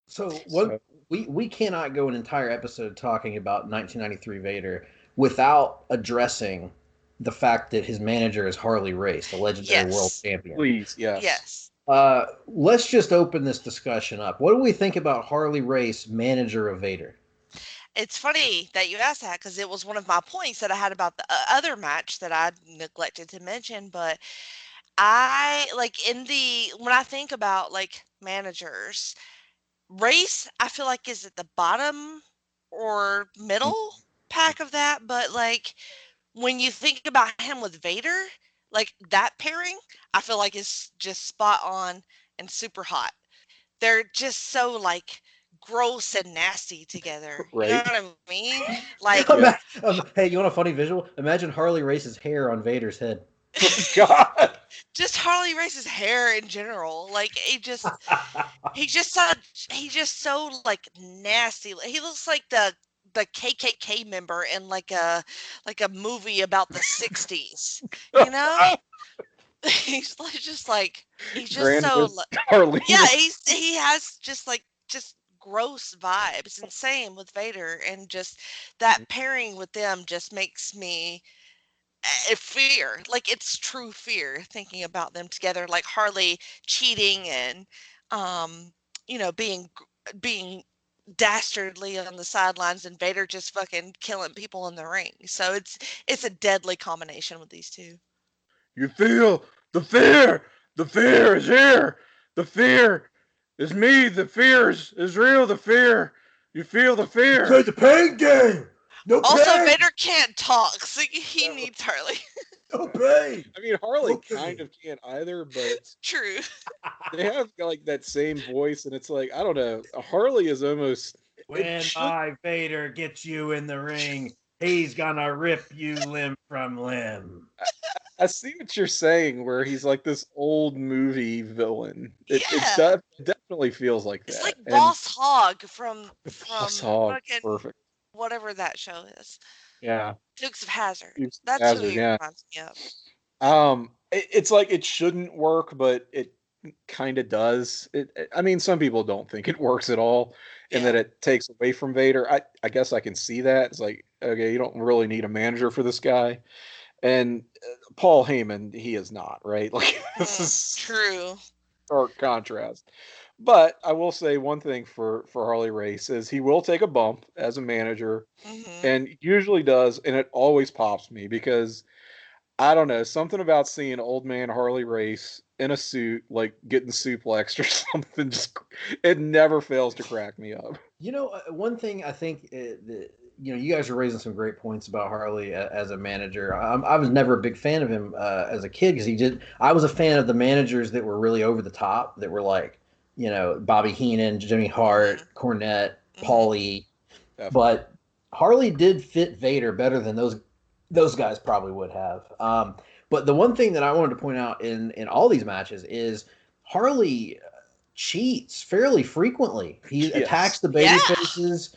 So what So, we cannot go an entire episode talking about 1993 Vader without addressing the fact that his manager is Harley Race, the legendary world Yes. champion. please, yes. Yes. Let's just open this discussion up. What do we think about Harley Race, manager of Vader? It's funny that you asked that because it was one of my points that I had about the other match that I neglected to mention. But I like when I think about like managers, Race, I feel like is at the bottom or middle pack of that. But like when you think about him with Vader, like that pairing, I feel like is just spot on and super hot. They're just so like gross and nasty together. You know Right. what I mean? Like Yeah. Hey, you want a funny visual? Imagine Harley Race's hair on Vader's head. God. just Harley Race's hair in general. Like he's just so like nasty. He looks like the KKK member in like a movie about the 60s. You know? He's just Grand so Arlene. yeah, he has just gross vibes, and same with Vader, and just that pairing with them just makes me fear. Like it's true fear thinking about them together, like Harley cheating and being dastardly on the sidelines, and Vader just fucking killing people in the ring. So it's a deadly combination with these two. You feel the fear. The fear is here. The fear is me. The fear is real. The fear. You feel the fear. Play the pain game. No Also, pain. Vader can't talk, so he needs Harley. No pain. I mean, Harley Okay. kind of can't either, but True. they have like that same voice, and it's like I don't know. Harley is almost. When my Vader gets you in the ring, he's gonna rip you limb from limb. I see what you're saying, where he's like this old movie villain. It Yeah. definitely feels like It's that. like And Boss Hog from Boss Hog, fucking perfect. whatever that show is. Yeah. Dukes of Hazzard. Dukes of That's Hazzard, who he yeah. reminds me of. It's like it shouldn't work, but it kind of does. I mean, some people don't think it works at all, and Yeah. that it takes away from Vader. I guess I can see that. It's like, okay, you don't really need a manager for this guy, and Paul Heyman, he is not, right? Like this is True. stark contrast. But I will say one thing for Harley Race is he will take a bump as a manager, Hmm. and usually does, and it always pops me because I don't know, something about seeing old man Harley Race in a suit, like getting suplexed or something, just it never fails to crack me up. You know, one thing I think you guys are raising some great points about Harley as a manager. I was never a big fan of him as a kid because I was a fan of the managers that were really over the top, that were like, Bobby Heenan, Jimmy Hart, Cornette, Paulie. Definitely. But Harley did fit Vader better than those guys probably would have. But the one thing that I wanted to point out in all these matches is Harley cheats fairly frequently. He Yes. attacks the baby faces,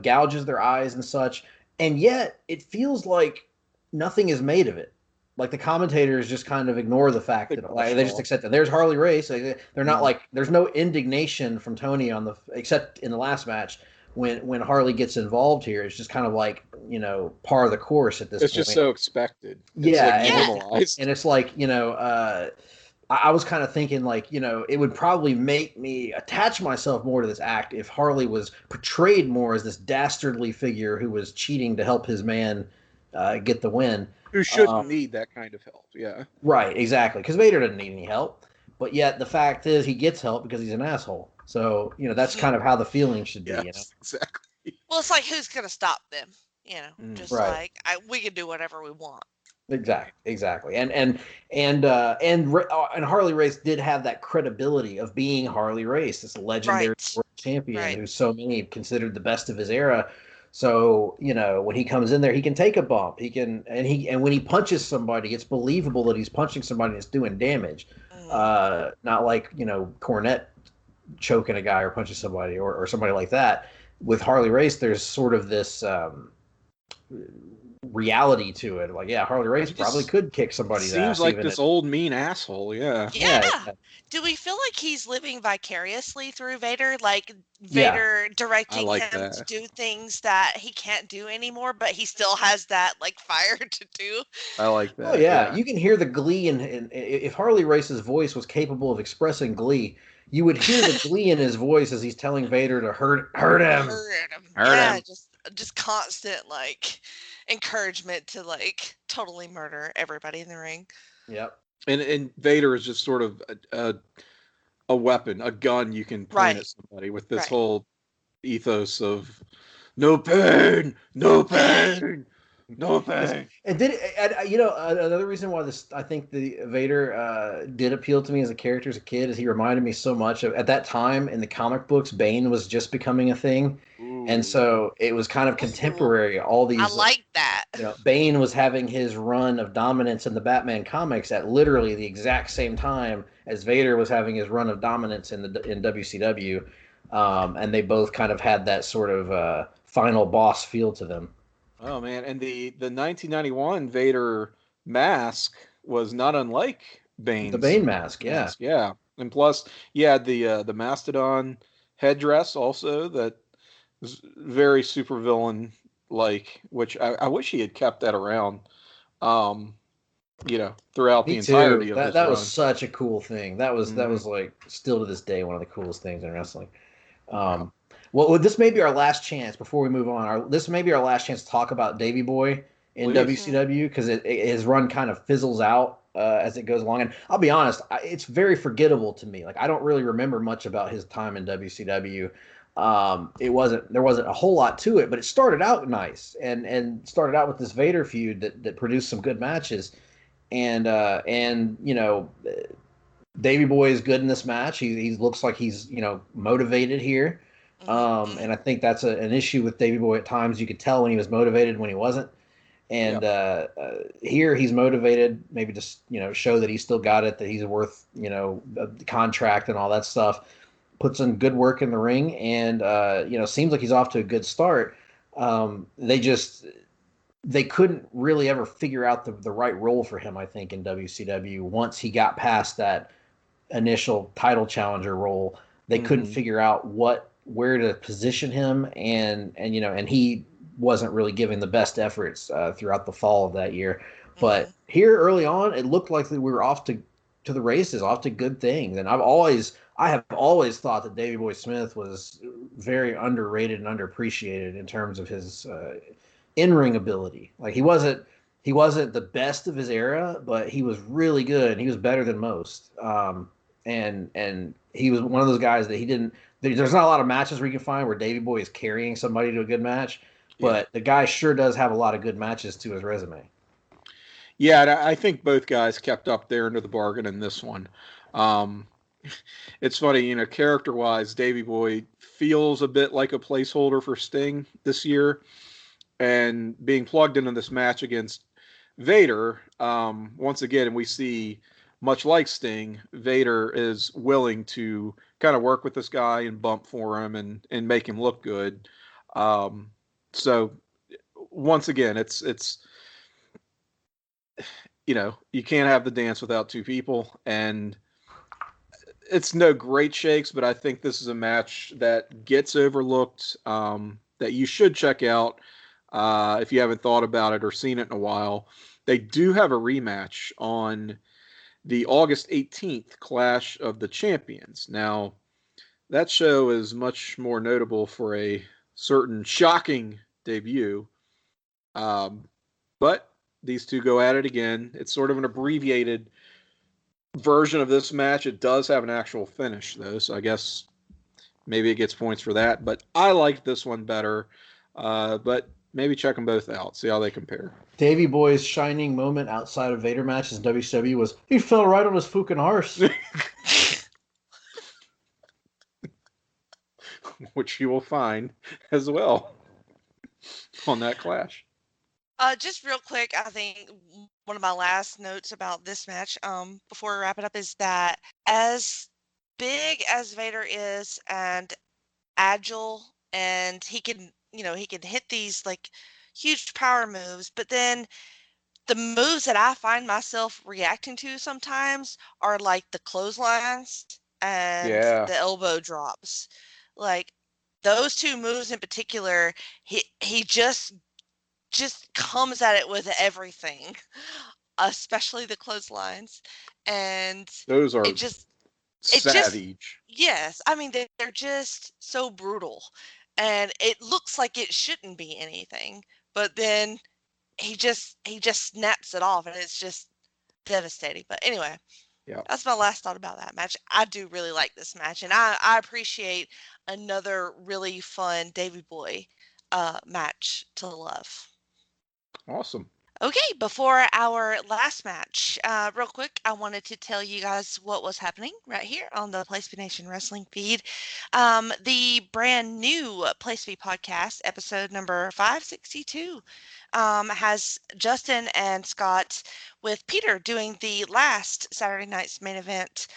gouges their eyes and such, and yet it feels like nothing is made of it. Like the commentators just kind of ignore the fact that they just accept that there's Harley Race. They're not like, there's no indignation from Tony except in the last match when Harley gets involved here. It's just kind of like, par of the course at this point. It's just so expected. Yeah, It's like normalized. and it's like, I was kind of thinking like, it would probably make me attach myself more to this act if Harley was portrayed more as this dastardly figure who was cheating to help his man get the win. Who shouldn't need that kind of help? Yeah. Right, exactly. Because Vader doesn't need any help. But yet the fact is he gets help because he's an asshole. So, that's kind of how the feeling should be, Yes, exactly. Well, it's like, who's going to stop them? Just Right. like, we can do whatever we want. Exactly. And Harley Race did have that credibility of being Harley Race, this legendary world champion who so many considered the best of his era. So, when he comes in there, he can take a bump. He can, and when he punches somebody, it's believable that he's punching somebody that's doing damage. Not like, Cornette choking a guy or punching somebody or somebody like that. With Harley Race, there's sort of this reality to it. Like, yeah, Harley Race probably could kick somebody's ass. Seems like this old mean asshole. Yeah. Do we feel like he's living vicariously through Vader? Like Vader directing him to do things that he can't do anymore, but he still has that like fire to do. I like that. Oh yeah, you can hear the glee in if Harley Race's voice was capable of expressing glee, you would hear the glee in his voice as he's telling Vader to hurt him. Hurt him. Just constant like encouragement to like totally murder everybody in the ring. Yep. And Vader is just sort of a weapon, a gun you can point at somebody with this whole ethos of no pain, no pain, no pain. And then, another reason why I think the Vader did appeal to me as a character as a kid is he reminded me so much of, at that time in the comic books, Bane was just becoming a thing. And so it was kind of contemporary. All these, I like that. Bane was having his run of dominance in the Batman comics at literally the exact same time as Vader was having his run of dominance in WCW, and they both kind of had that sort of final boss feel to them. Oh man, and the 1991 Vader mask was not unlike Bane's. The Bane mask, yeah. Yeah, and plus, the Mastodon headdress also that was very supervillain like, which I wish he had kept that around. Throughout the entirety of that was such a cool thing. That was like still to this day one of the coolest things in wrestling. Well, this may be our last chance before we move on. This may be our last chance to talk about Davey Boy in WCW because his run kind of fizzles out as it goes along. And I'll be honest, it's very forgettable to me. Like, I don't really remember much about his time in WCW. There wasn't a whole lot to it, but it started out nice and started out with this Vader feud that produced some good matches. And Davey Boy is good in this match. He looks like he's motivated here. And I think that's an issue with Davey Boy at times. You could tell when he was motivated, when he wasn't. And here he's motivated, maybe just show that he's still got it, that he's worth the contract and all that stuff. Puts in good work in the ring, and seems like he's off to a good start. They couldn't really ever figure out the right role for him, I think, in WCW. Once he got past that initial title challenger role, they couldn't figure out where to position him, and he wasn't really giving the best efforts throughout the fall of that year. But here early on, it looked like we were off to the races, off to good things. And I have always thought that Davey Boy Smith was very underrated and underappreciated in terms of his in-ring ability. Like, he wasn't the best of his era, but he was really good. He was better than most. And he was one of those guys that there's not a lot of matches where you can find where Davey Boy is carrying somebody to a good match, but the guy sure does have a lot of good matches to his resume. Yeah, and I think both guys kept up there into the bargain in this one. It's funny, character-wise, Davey Boy feels a bit like a placeholder for Sting this year, and being plugged into this match against Vader, once again, we see, much like Sting, Vader is willing to kind of work with this guy and bump for him and make him look good. So once again, it's you can't have the dance without two people, and it's no great shakes, but I think this is a match that gets overlooked, that you should check out if you haven't thought about it or seen it in a while. They do have a rematch on the August 18th Clash of the Champions. Now, that show is much more notable for a certain shocking debut. But these two go at it again. It's sort of an abbreviated version of this match. It does have an actual finish, though, so I guess maybe it gets points for that. But I liked this one better. But maybe check them both out, see how they compare. Davey Boy's shining moment outside of Vader matches in WCW was he fell right on his fucking arse. Which you will find as well on that Clash. Just real quick, I think one of my last notes about this match, before we wrap it up, is that as big as Vader is and agile, and he can hit these like huge power moves, but then the moves that I find myself reacting to sometimes are like the clotheslines and Yeah. the elbow drops. Like those two moves in particular, he just comes at it with everything, especially the clotheslines, and Those are it just savage. yes, I mean they're just so brutal, and it looks like it shouldn't be anything, but then he just snaps it off, and it's just devastating. But anyway, Yeah. that's my last thought about that match. I do really like this match, and I appreciate another really fun Davey Boy match to love. Awesome. Okay, before our last match, real quick, I wanted to tell you guys what was happening right here on the Place Be Nation Wrestling feed. The brand new Place Be podcast, episode number 562, has Justin and Scott with Peter doing the last Saturday night's main event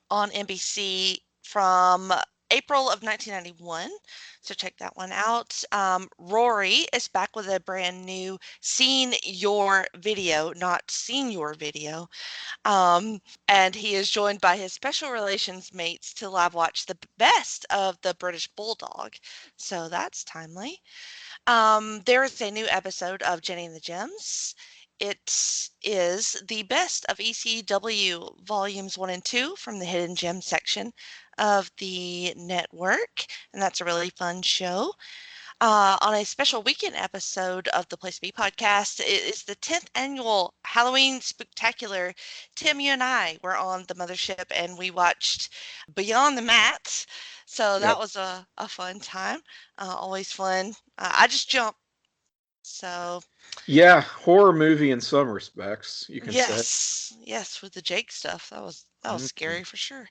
on NBC from April of 1991. So check that one out. Rory is back with a brand new Seen Your Video, not Senior Video. And he is joined by his special relations mates to live watch the best of the British Bulldog. So that's timely. There is a new episode of Jenny and the Gems. It is the best of ECW volumes 1 and 2 from the Hidden Gem section of the network, and that's a really fun show. On a special weekend episode of the Place Be podcast, it is the 10th annual Halloween Spectacular. Tim, you and I were on the mothership, and we watched Beyond the Mat. So that was a fun time. Always fun. I just jumped. So Yeah, horror movie in some respects, you can say. yes, with the Jake stuff, that was Mhm. scary for sure.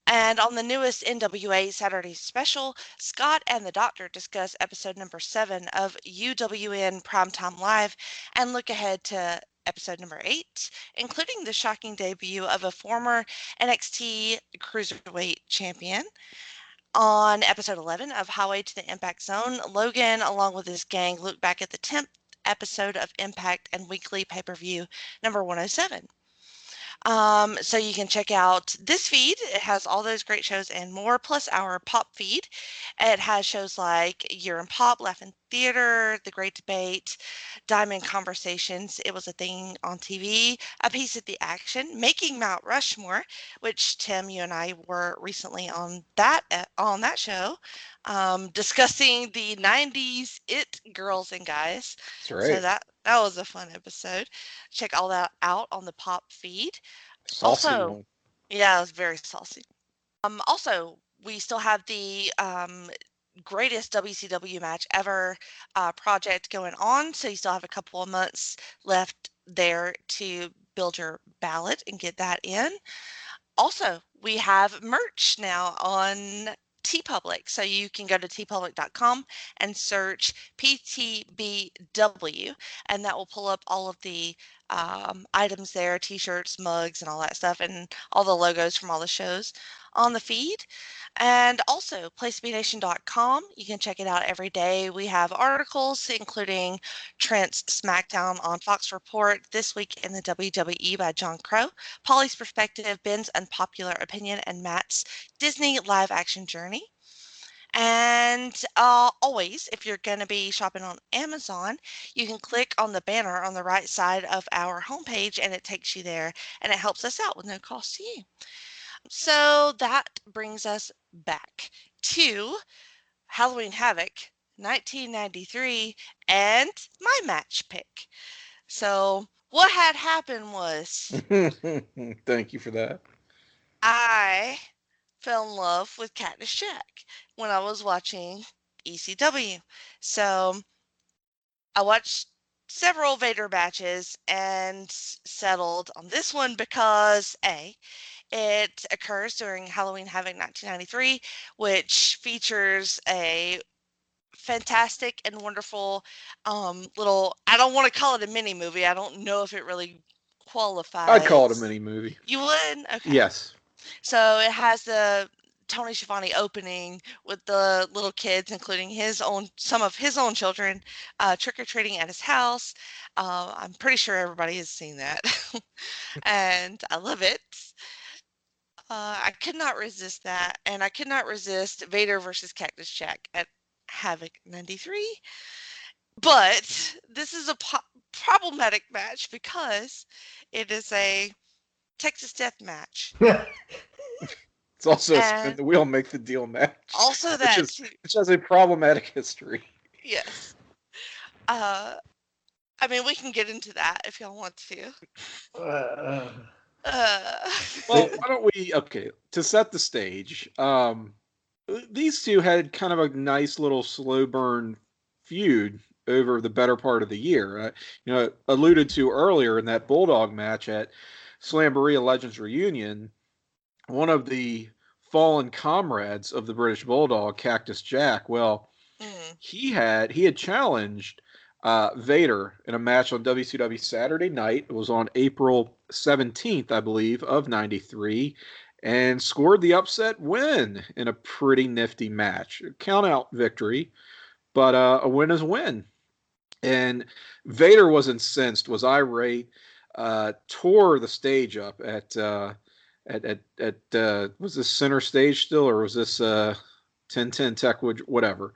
And on the newest NWA Saturday special, Scott and the Doctor discuss episode number 7 of UWN Primetime Live and look ahead to episode number 8, including the shocking debut of a former NXT Cruiserweight champion. On episode 11 of Highway to the Impact Zone, Logan, along with his gang, look back at the 10th episode of Impact and weekly pay-per-view number 107. So you can check out this feed. It has all those great shows and more, plus our pop feed. It has shows like Year in Pop, Laughing Theater, The Great Debate, Diamond Conversations, It Was a Thing on TV, A Piece of the Action, Making Mount Rushmore, which Tim, you and I were recently on that show, discussing the 90s it girls and guys. That's right. So that was a fun episode. Check all that out on the pop feed. Saucy Also, one. yeah, it was very saucy. Also, we still have the greatest WCW match ever project going on. So you still have a couple of months left there to build your ballot and get that in. Also, we have merch now on TeePublic. So you can go to teepublic.com and search PTBW, and that will pull up all of the items there, t-shirts, mugs, and all that stuff, and all the logos from all the shows on the feed. And also placebnation.com. You can check it out every day. We have articles including Trent's SmackDown on Fox Report, This Week in the WWE by John Crow, Polly's Perspective, Ben's Unpopular Opinion, and Matt's Disney live action journey. And always, if you're going to be shopping on Amazon, you can click on the banner on the right side of our homepage and it takes you there and it helps us out with no cost to you. So that brings us back to Halloween Havoc 1993 and my match pick. So what had happened was Thank you for that. I fell in love with Cactus Jack when I was watching ECW. So I watched several Vader matches and settled on this one because it occurs during Halloween Havoc 1993, which features a fantastic and wonderful little, I don't want to call it a mini movie. I don't know if it really I'd call it a qualifies. mini movie. You would? Okay. Yes. So it has the Tony Schiavone opening with the little kids, including some of his own children, trick or treating at his house. I'm pretty sure everybody has seen that, and I love it. I could not resist that, and I could not resist Vader versus Cactus Jack at Havoc '93. But this is a problematic match because it is a Texas Death match. It's also a spin And the wheel, make the deal match. also that which has a problematic history. yes. I mean, we can get into that if y'all want to. Well, why don't we? Okay, to set the stage, these two had kind of a nice little slow burn feud over the better part of the year. Alluded to earlier in that Bulldog match at Slamboree Legends Reunion, one of the fallen comrades of the British Bulldog, Cactus Jack, well, he had challenged Vader in a match on WCW Saturday night. It was on April 17th, I believe, of '93, and scored the upset win in a pretty nifty match. Count out victory, but a win is a win. And Vader was incensed, was irate, tore the stage up at was this center stage still, or was this 1010 Techwood, whatever.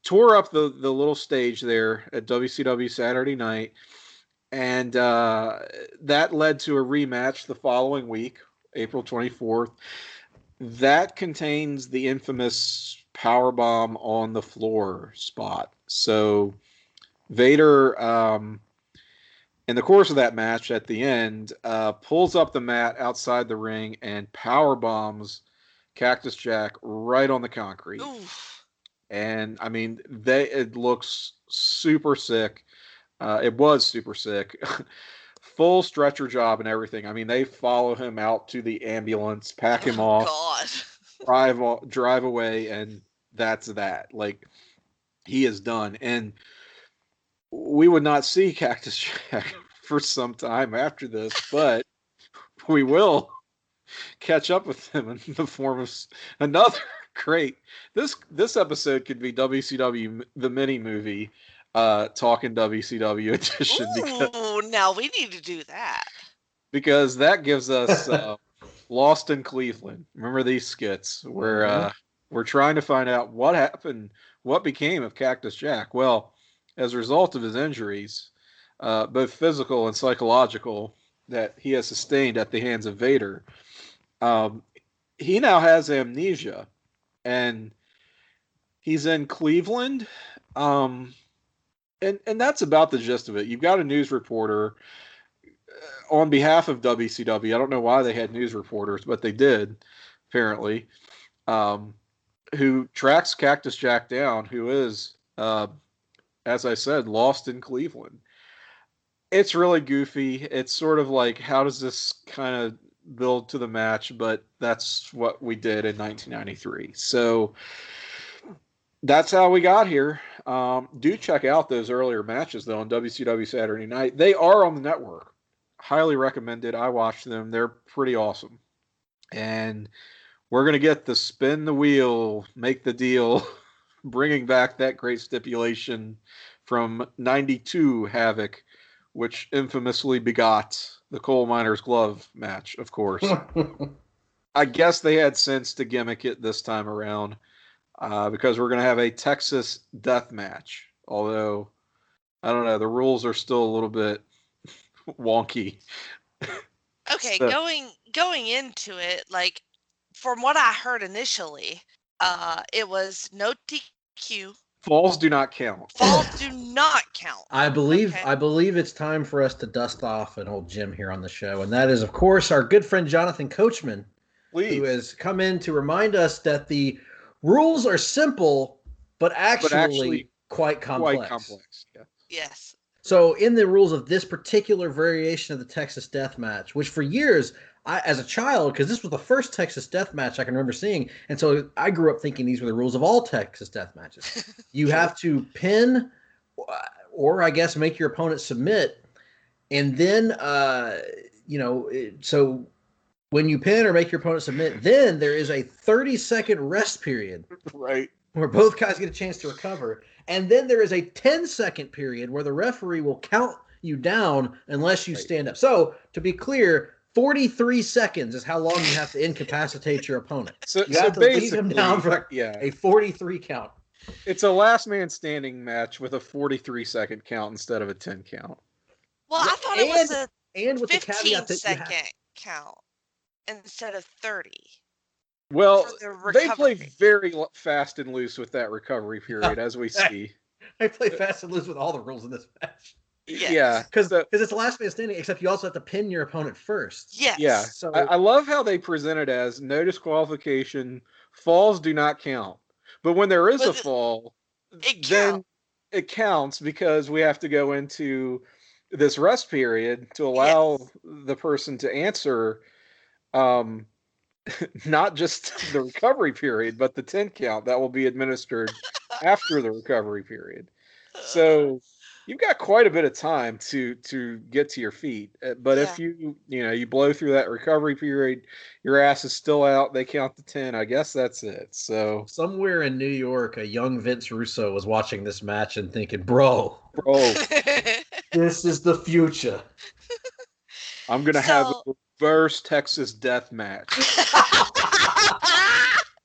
Tore up the little stage there at WCW Saturday night, and that led to a rematch the following week, April 24th. That contains the infamous powerbomb on the floor spot. So Vader, in the course of that match at the end, pulls up the mat outside the ring and power bombs Cactus Jack right on the concrete. Oof. And I mean, it looks super sick. It was super sick. Full stretcher job and everything. I mean, they follow him out to the ambulance, pack him off, drive away, and that's that. Like, he is done. And we would not see Cactus Jack for some time after this, but we will catch up with him in the form of another great. This episode could be WCW the mini movie, Talk'n WCW edition. Ooh, now we need to do that. Because that gives us Lost in Cleveland. Remember these skits where we're trying to find out what happened, what became of Cactus Jack. Well, as a result of his injuries, both physical and psychological, that he has sustained at the hands of Vader, he now has amnesia, and he's in Cleveland, and that's about the gist of it. You've got a news reporter on behalf of WCW. I don't know why they had news reporters, but they did, apparently, who tracks Cactus Jack down, who is, as I said, lost in Cleveland. It's really goofy. It's sort of like, how does this kind of build to the match? But that's what we did in 1993. So that's how we got here. Do check out those earlier matches, though, on WCW Saturday Night. They are on the network. Highly recommended. I watched them. They're pretty awesome. And we're going to get the spin the wheel, make the deal, bringing back that great stipulation from '92 Havoc, which infamously begot the Coal Miner's Glove match, of course. I guess they had sense to gimmick it this time around. because we're going to have a Texas death match. Although, I don't know, the rules are still a little bit wonky. Okay, So- going into it, like from what I heard initially, it was no DQ. Falls do not count. Falls do not count. I believe Okay. it's time for us to dust off an old Jim here on the show, and that is, of course, our good friend Jonathan Coachman, Please. who has come in to remind us that the rules are simple, but actually quite complex. Quite complex. Yeah. Yes. So, in the rules of this particular variation of the Texas Death Match, which for years, as a child, because this was the first Texas Death Match I can remember seeing, and so I grew up thinking these were the rules of all Texas Death Matches. You have to pin, or I guess make your opponent submit, and then so when you pin or make your opponent submit, then there is a 30-second rest period. Right. Where both guys get a chance to recover. And then there is a 10-second period where the referee will count you down unless you stand up. So, to be clear, 43 seconds is how long you have to incapacitate your opponent. So You have to leave him down for a 43 count. It's a last man standing match with a 43-second count instead of a 10 count. Well, I thought it was a and with the caveat that 15-second count instead of 30. Well, For the they play recovery. very fast and loose with that recovery period, as we see. I play fast and loose with all the rules in this match. Yes. Yeah. Because it's the last man standing, except you also have to pin your opponent first. Yes. Yeah. So I love how they present it as no disqualification, falls do not count. But when there is But a fall, it then counts. it counts because we have to go into this rest period to allow the person to answer not just the recovery period, but the 10 count that will be administered after the recovery period. So you've got quite a bit of time to get to your feet. But if you blow through that recovery period, your ass is still out. They count to 10. I guess that's it. So somewhere in New York, a young Vince Russo was watching this match and thinking, bro, this is the future. I'm going to have a reverse Texas death match.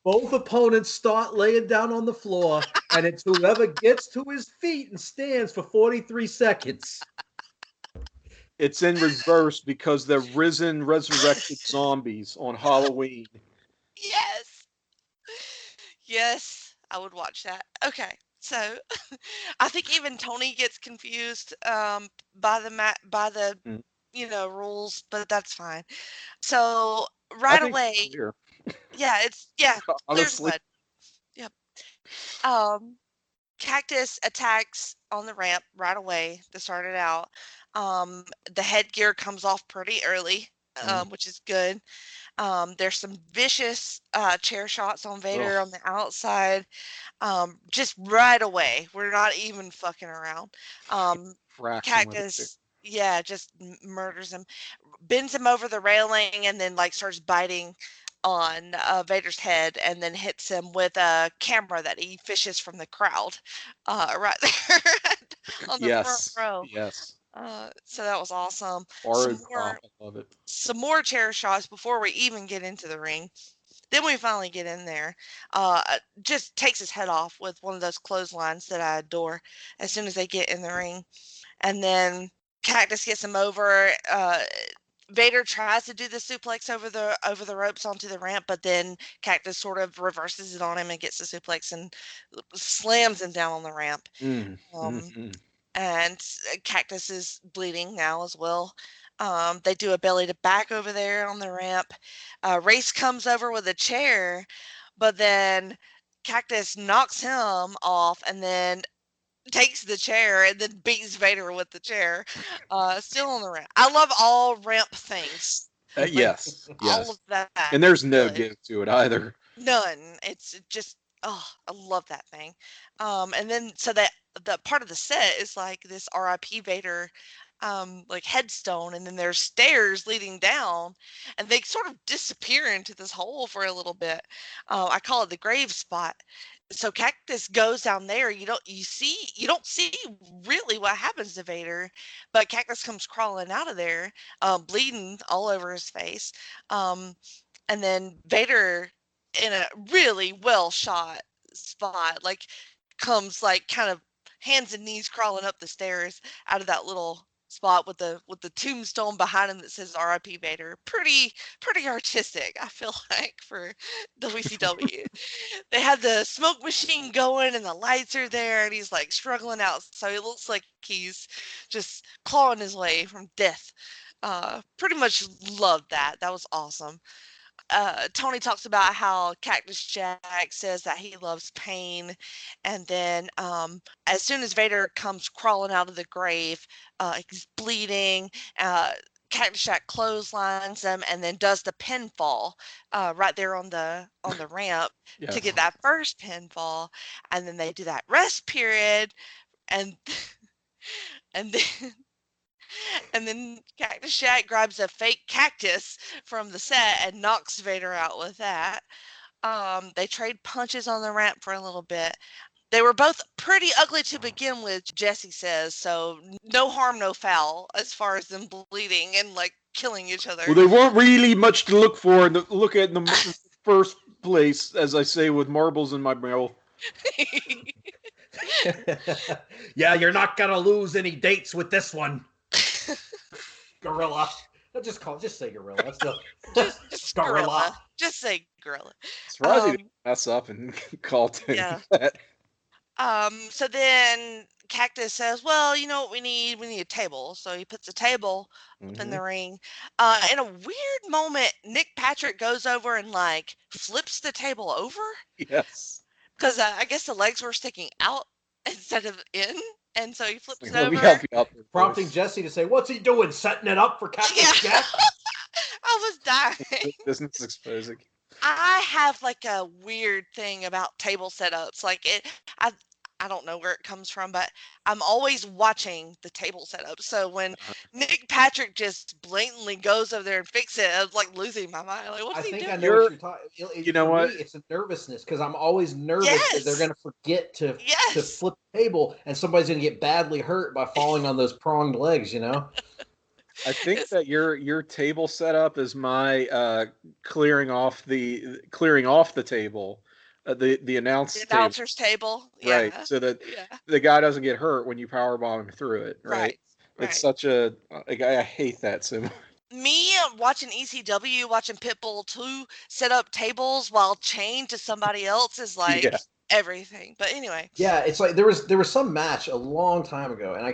Both opponents start laying down on the floor, and it's whoever gets to his feet and stands for 43 seconds. It's in reverse because they're resurrected zombies on Halloween. Yes. Yes, I would watch that. Okay. So, I think even Tony gets confused by the rules, but that's fine. So, right away, it's clear as mud. Yep. Cactus attacks on the ramp right away to start it out. The headgear comes off pretty early, which is good. There's some vicious chair shots on Vader on the outside. Just right away. We're not even fucking around. Cactus, just murders him, bends him over the railing, and then starts biting on Vader's head, and then hits him with a camera that he fishes from the crowd, right there on the front row. Yes. So that was awesome. I love it. Some more chair shots before we even get into the ring. Then we finally get in there. Just takes his head off with one of those clotheslines that I adore as soon as they get in the ring. And then Cactus gets him over. Vader tries to do the suplex over the ropes onto the ramp, but then Cactus sort of reverses it on him and gets the suplex and slams him down on the ramp. And Cactus is bleeding now as well. They do a belly to back over there on the ramp. Race comes over with a chair, but then Cactus knocks him off and then takes the chair and then beats Vader with the chair. Still on the ramp. I love all ramp things. Yes. All of that. And there's no give to it either. None. It's just, I love that thing. And then so that the part of the set is like this RIP Vader headstone, and then there's stairs leading down, and they sort of disappear into this hole for a little bit. I call it the grave spot. So Cactus goes down there. You don't see really what happens to Vader, but Cactus comes crawling out of there, bleeding all over his face. And then Vader, in a really well shot spot, like comes like kind of hands and knees crawling up the stairs out of that little spot with the tombstone behind him that says R.I.P. Vader. Pretty artistic, I feel like, for WCW. They had the smoke machine going and the lights are there and he's like struggling out, so he looks like he's just clawing his way from death. Pretty much loved that. That was awesome. Tony talks about how Cactus Jack says that he loves pain, and then as soon as Vader comes crawling out of the grave, he's bleeding. Cactus Jack clotheslines him and then does the pinfall right there on the ramp to get that first pinfall, and then they do that rest period, and and then and then Cactus Jack grabs a fake cactus from the set and knocks Vader out with that. They trade punches on the ramp for a little bit. They were both pretty ugly to begin with, Jesse says, so no harm, no foul as far as them bleeding and like killing each other. Well, they weren't really much to look for and look at in the first place, as I say, with marbles in my mouth. Yeah, you're not gonna lose any dates with this one. Gorilla. Just say gorilla. That's just gorilla. Just say gorilla. Surprised he didn't mess up and call him that. So then Cactus says, well, you know what we need? We need a table. So he puts a table up in the ring. In a weird moment, Nick Patrick goes over and like flips the table over. Yes. Because I guess the legs were sticking out instead of in. And so he flips it over. Prompting Jesse to say, what's he doing? Setting it up for Cactus Jack? I was dying. Business exposing. I have like a weird thing about table setups. Like I don't know where it comes from, but I'm always watching the table setup. So when Nick Patrick just blatantly goes over there and fixes it, I was like losing my mind. Like, what's he doing? I know what you're talking. You know what? Me, it's a nervousness because I'm always nervous that they're going to forget to flip the table and somebody's going to get badly hurt by falling on those pronged legs. You know. I think that your table setup is my clearing off the table. The announcer's table. Yeah. Right, so that the guy doesn't get hurt when you powerbomb him through it, right? It's such I hate that so much. Me watching ECW, watching Pitbull 2 set up tables while chained to somebody else is like everything. But anyway. Yeah, it's like there was some match a long time ago, and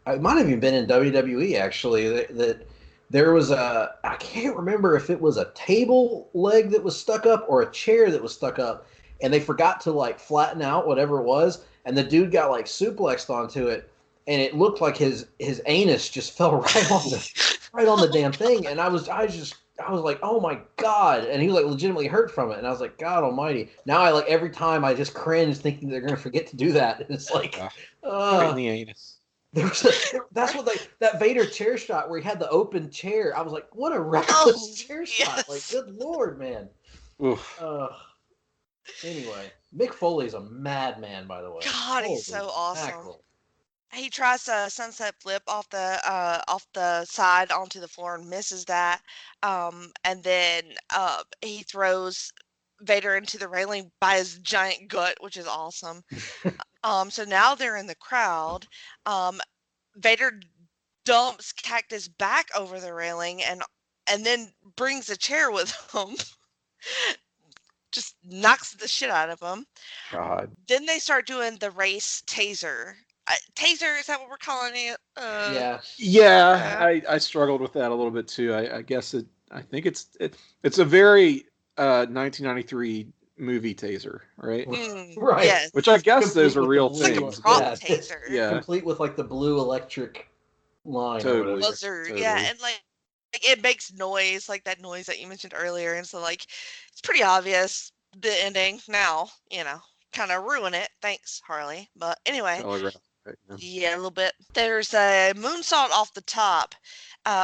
I might have even been in WWE actually that there was I can't remember if it was a table leg that was stuck up or a chair that was stuck up, and they forgot to like flatten out whatever it was, and the dude got like suplexed onto it, and it looked like his anus just fell right on the damn thing, and I was like, oh my God, and he was like legitimately hurt from it, and I was like, God Almighty! Now I like every time I just cringe thinking they're gonna forget to do that, and it's like, right in the anus. That's what that Vader chair shot where he had the open chair. I was like, what a reckless chair shot! Like, good Lord, man. Oof. Anyway, Mick Foley's a madman, by the way. God, he's so awesome. He tries a sunset flip off the side onto the floor and misses that, and then he throws Vader into the railing by his giant gut, which is awesome. So now they're in the crowd. Vader dumps Cactus back over the railing and then brings a chair with him. Just knocks the shit out of him. God. Then they start doing the race taser. Taser, is that what we're calling it? Yeah. I struggled with that a little bit too. I guess I think it's a very 1993 movie taser, right? Right. Yes. Which I guess Complete those are real with the things. Like a prop taser. Yeah. Complete with like the blue electric line. Totally. Buzzer, yeah, and like it makes noise, like that noise that you mentioned earlier, and so like it's pretty obvious the ending now, kind of ruin it. Thanks, Harley. But anyway, yeah, a little bit. There's a moonsault off the top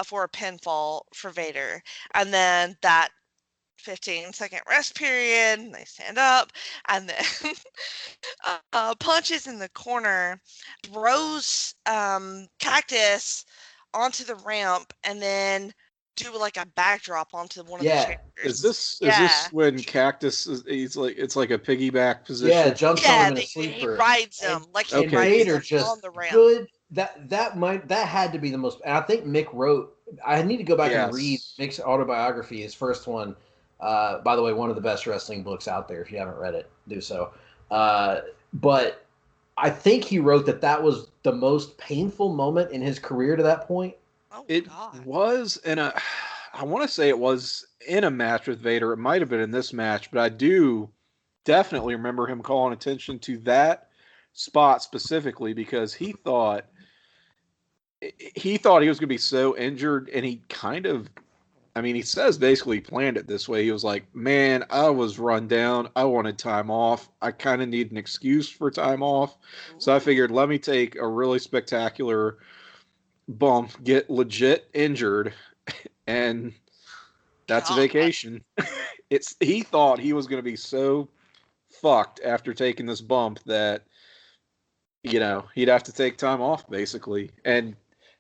for a pinfall for Vader, and then that 15-second rest period, and they stand up, and then punches in the corner, throws Cactus onto the ramp, and then do like a backdrop onto one of the Yeah. chairs. Is this Yeah. when Cactus is it's like a piggyback position? Yeah, jumps on him in a He sleeper. rides him like he And rides Vader them just on the ramp. good. That had to be the most. And I think Mick wrote. I need to go back and read Mick's autobiography, his first one. By the way, one of the best wrestling books out there. If you haven't read it, do so. But I think he wrote that was the most painful moment in his career to that point. Oh, It God. was in a. I want to say it was in a match with Vader. It might have been in this match, but I do definitely remember him calling attention to that spot specifically because he thought he was going to be so injured, and he kind of, I mean, he says basically planned it this way. He was like, man, I was run down. I wanted time off. I kind of need an excuse for time off. So I figured, let me take a really spectacular bump, get legit injured, and that's a vacation. He thought he was going to be so fucked after taking this bump that, you know, he'd have to take time off basically. And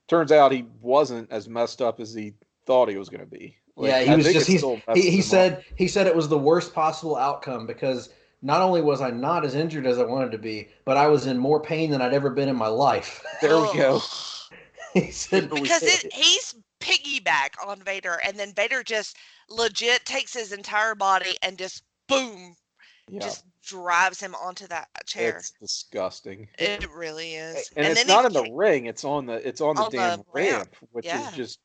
turns out he wasn't as messed up as he thought he was going to be. Like, yeah, he was just he said it was the worst possible outcome because not only was I not as injured as I wanted to be, but I was in more pain than I'd ever been in my life. There we go. He said because he's piggyback on Vader, and then Vader just legit takes his entire body and just boom, just drives him onto that chair. It's disgusting. It really is. And it's not in the ring; it's on the damn ramp, which is just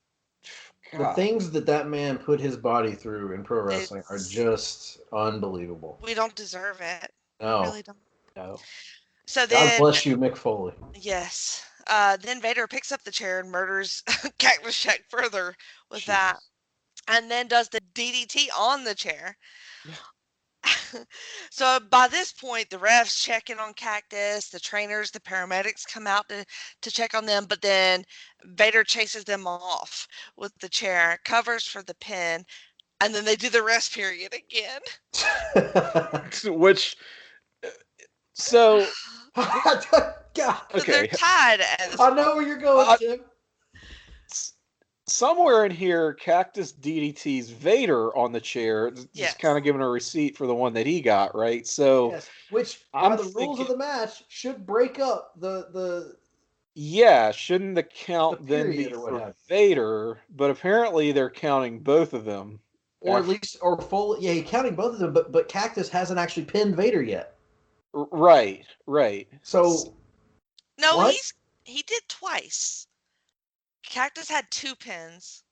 the things that man put his body through in pro wrestling are just unbelievable. We don't deserve it. No, we really don't. No. So then, God bless you, Mick Foley. Yes. Then Vader picks up the chair and murders Cactus Jack further with that. And then does the DDT on the chair. Yeah. So by this point, the refs check in on Cactus, the trainers, the paramedics come out to check on them, but then Vader chases them off with the chair, covers for the pin, and then they do the rest period again. Which, so... God. Okay. They're tied. I know where you're going, Tim. Somewhere in here, Cactus DDT's Vader on the chair, just kind of giving a receipt for the one that he got, right? So, which by the rules of the match should break up the. Yeah, shouldn't the count then be for Vader? But apparently they're counting both of them, or at least full. Yeah, he's counting both of them, but Cactus hasn't actually pinned Vader yet. Right. So. No, he did twice. Cactus had 2 pins.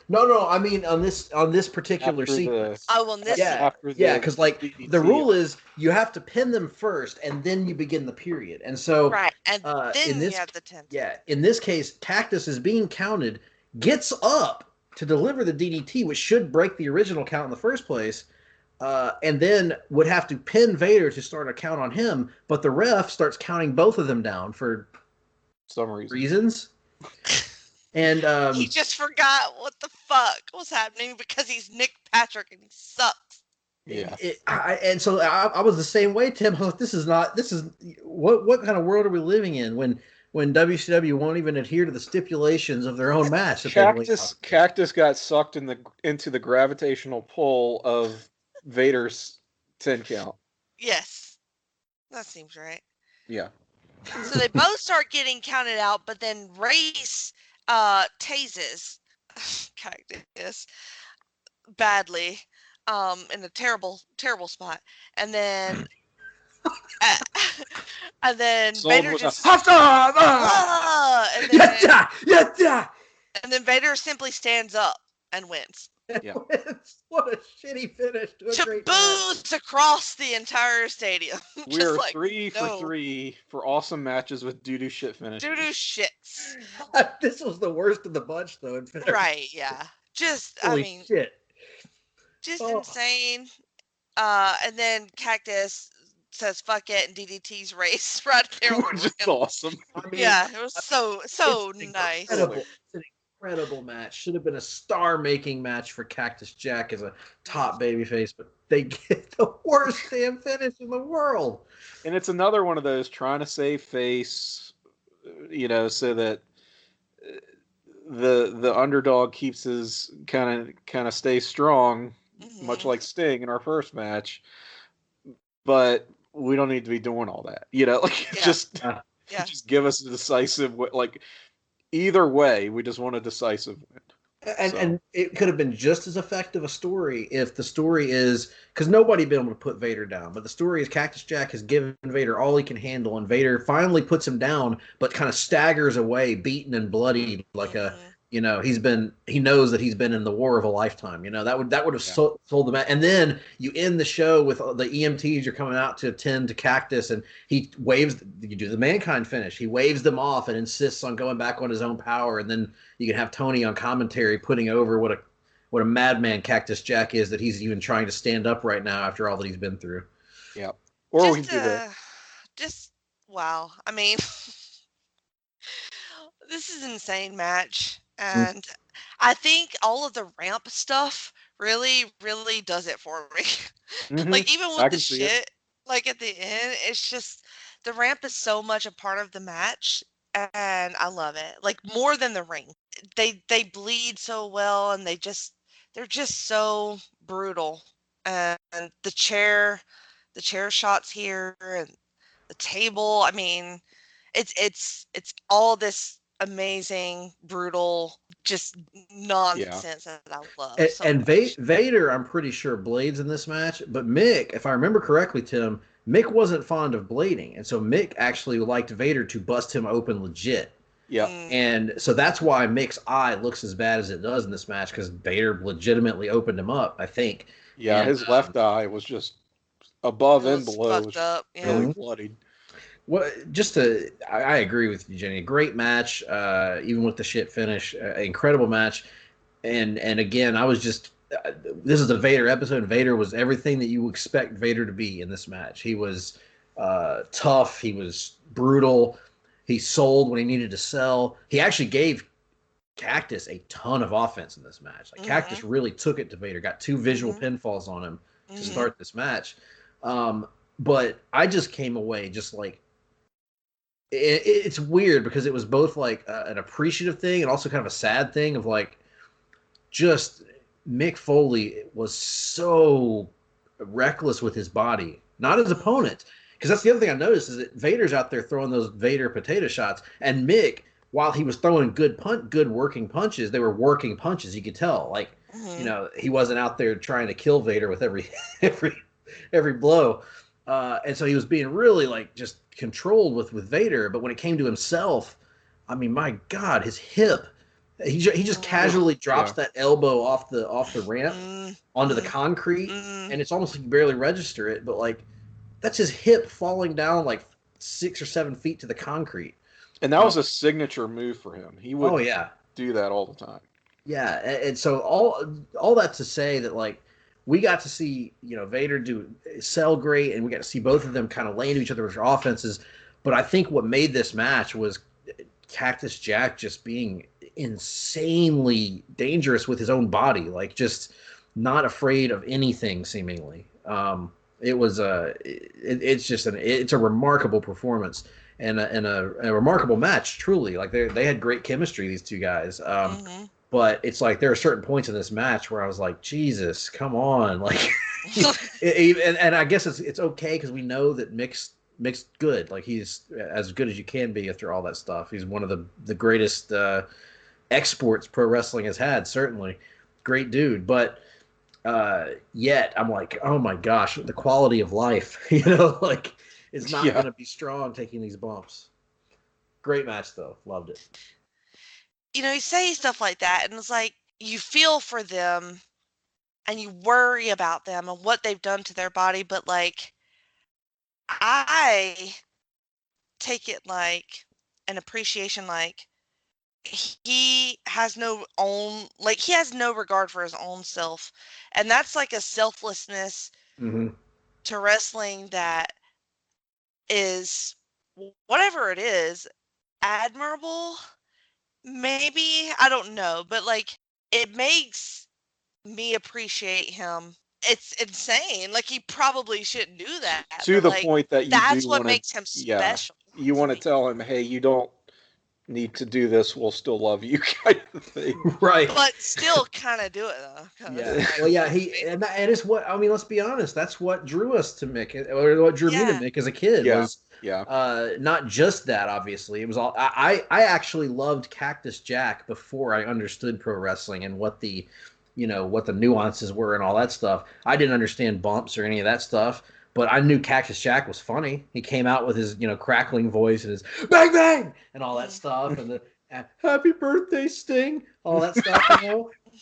No. I mean, on this particular sequence. Because the rule is you have to pin them first, and then you begin the period. And so, right, and then you have the 10. Yeah, in this case, Cactus is being counted, gets up to deliver the DDT, which should break the original count in the first place. And then would have to pin Vader to start a count on him, but the ref starts counting both of them down for some reasons. And he just forgot what the fuck was happening because he's Nick Patrick and he sucks. Yeah. And so I was the same way, Tim. This is what kind of world are we living in when WCW won't even adhere to the stipulations of their own match? Cactus got sucked into the gravitational pull of Vader's 10 count. Yes. That seems right. Yeah. So they both start getting counted out, but then Race tases Cactus badly in a terrible spot. And then Vader just and then Vader simply stands up and wins. Yeah. What a shitty finish to a great match. Across the entire stadium. We're 3 for 3 for awesome matches with doo-doo shit finishes. Doo-doo shits. This was the worst of the bunch, though. Right, yeah. Just, shit. Just insane. And then Cactus says fuck it and DDT's Race right there. Which is awesome. Yeah, it was so nice. Incredible match. Should have been a star-making match for Cactus Jack as a top babyface, but they get the worst damn finish in the world. And it's another one of those trying to save face, so that the the underdog keeps his kind of stays strong, much Mhm. like Sting in our first match. But we don't need to be doing all that, Like Yeah. Yeah. just give us a decisive like either way. We just want a decisive win. And it could have been just as effective a story if the story is, because nobody been able to put Vader down, but the story is Cactus Jack has given Vader all he can handle, and Vader finally puts him down, but kind of staggers away, beaten and bloodied, like Mhm. he knows that he's been in the war of a lifetime. That would have sold the match. And then you end the show with the EMTs are coming out to attend to Cactus, and you do the Mankind finish. He waves them off and insists on going back on his own power, and then you can have Tony on commentary putting over what a madman Cactus Jack is, that he's even trying to stand up right now after all that he's been through. Yeah. Or we can do that. Just wow. I mean, this is an insane match, and I think all of the ramp stuff really, really does it for me. Like even I with the can see it. shit, like at the end, it's just the ramp is so much a part of the match, and I love it. Like more than the ring. They bleed so well, and they're just so brutal. And the chair shots here, and the table. I mean, it's all this amazing, brutal, just nonsense that I love so And much. Vader, I'm pretty sure, blades in this match. But Mick, if I remember correctly, Tim, Mick wasn't fond of blading. And so Mick actually liked Vader to bust him open legit. Yeah. And so that's why Mick's eye looks as bad as it does in this match, because Vader legitimately opened him up, I think. Yeah, and, his left eye was just above and was below. fucked up. Yeah. Really bloodied. Well, I agree with you, Jenny. Great match, even with the shit finish. Incredible match. And again, I was just this is a Vader episode, and Vader was everything that you expect Vader to be in this match. He was tough. He was brutal. He sold when he needed to sell. He actually gave Cactus a ton of offense in this match. Like Cactus really took it to Vader. Got 2 visual pinfalls on him to start this match. But I just came away just like it's weird, because it was both like an appreciative thing and also kind of a sad thing of like, just Mick Foley was so reckless with his body, not his opponent. Because that's the other thing I noticed, is that Vader's out there throwing those Vader potato shots, and Mick, while he was throwing good working punches, they were working punches. You could tell, like he wasn't out there trying to kill Vader with every blow, and so he was being really like just controlled with Vader. But when it came to himself, I mean, my God, his hip. He just casually drops that elbow off the ramp onto the concrete, and it's almost like you barely register it, but like that's his hip falling down like 6 or 7 feet to the concrete. And that was a signature move for him. He would do that all the time. Yeah, and so all that to say that like we got to see Vader sell great, and we got to see both of them kind of lay into each other with their offenses. But I think what made this match was Cactus Jack just being insanely dangerous with his own body, like just not afraid of anything seemingly. It was it's a remarkable performance and a remarkable match, truly. Like they had great chemistry, these two guys. But it's like there are certain points in this match where I was like, Jesus, come on, like, and I guess it's okay because we know that Mick's good. Like he's as good as you can be after all that stuff. He's one of the greatest exports pro wrestling has had, certainly. Great dude, but yet I'm like, oh my gosh, the quality of life, like it's not going to be strong taking these bumps. Great match though, loved it. You say stuff like that, and it's like you feel for them, and you worry about them and what they've done to their body, but like I take it like an appreciation, like he has no regard for his own self, and that's like a selflessness to wrestling that is, whatever it is, admirable, maybe, I don't know, but like it makes me appreciate him. It's insane, like he probably shouldn't do that, to but the like point that you that's do what want makes him special. you want to tell him, hey, you don't need to do this, we'll still love you kind of thing. Right. But still kind of do it though. 'cause, Yeah. like, Well, yeah. And that is what I mean. Let's be honest. That's what drew us to Mick, or what drew me to Yeah. Mick as a kid. Yeah. Was Yeah. not just that. Obviously, it was all. I actually loved Cactus Jack before I understood pro wrestling and what the, what the nuances were and all that stuff. I didn't understand bumps or any of that stuff. But I knew Cactus Jack was funny. He came out with his, crackling voice and his bang bang and all that stuff, and the happy birthday Sting, all that stuff.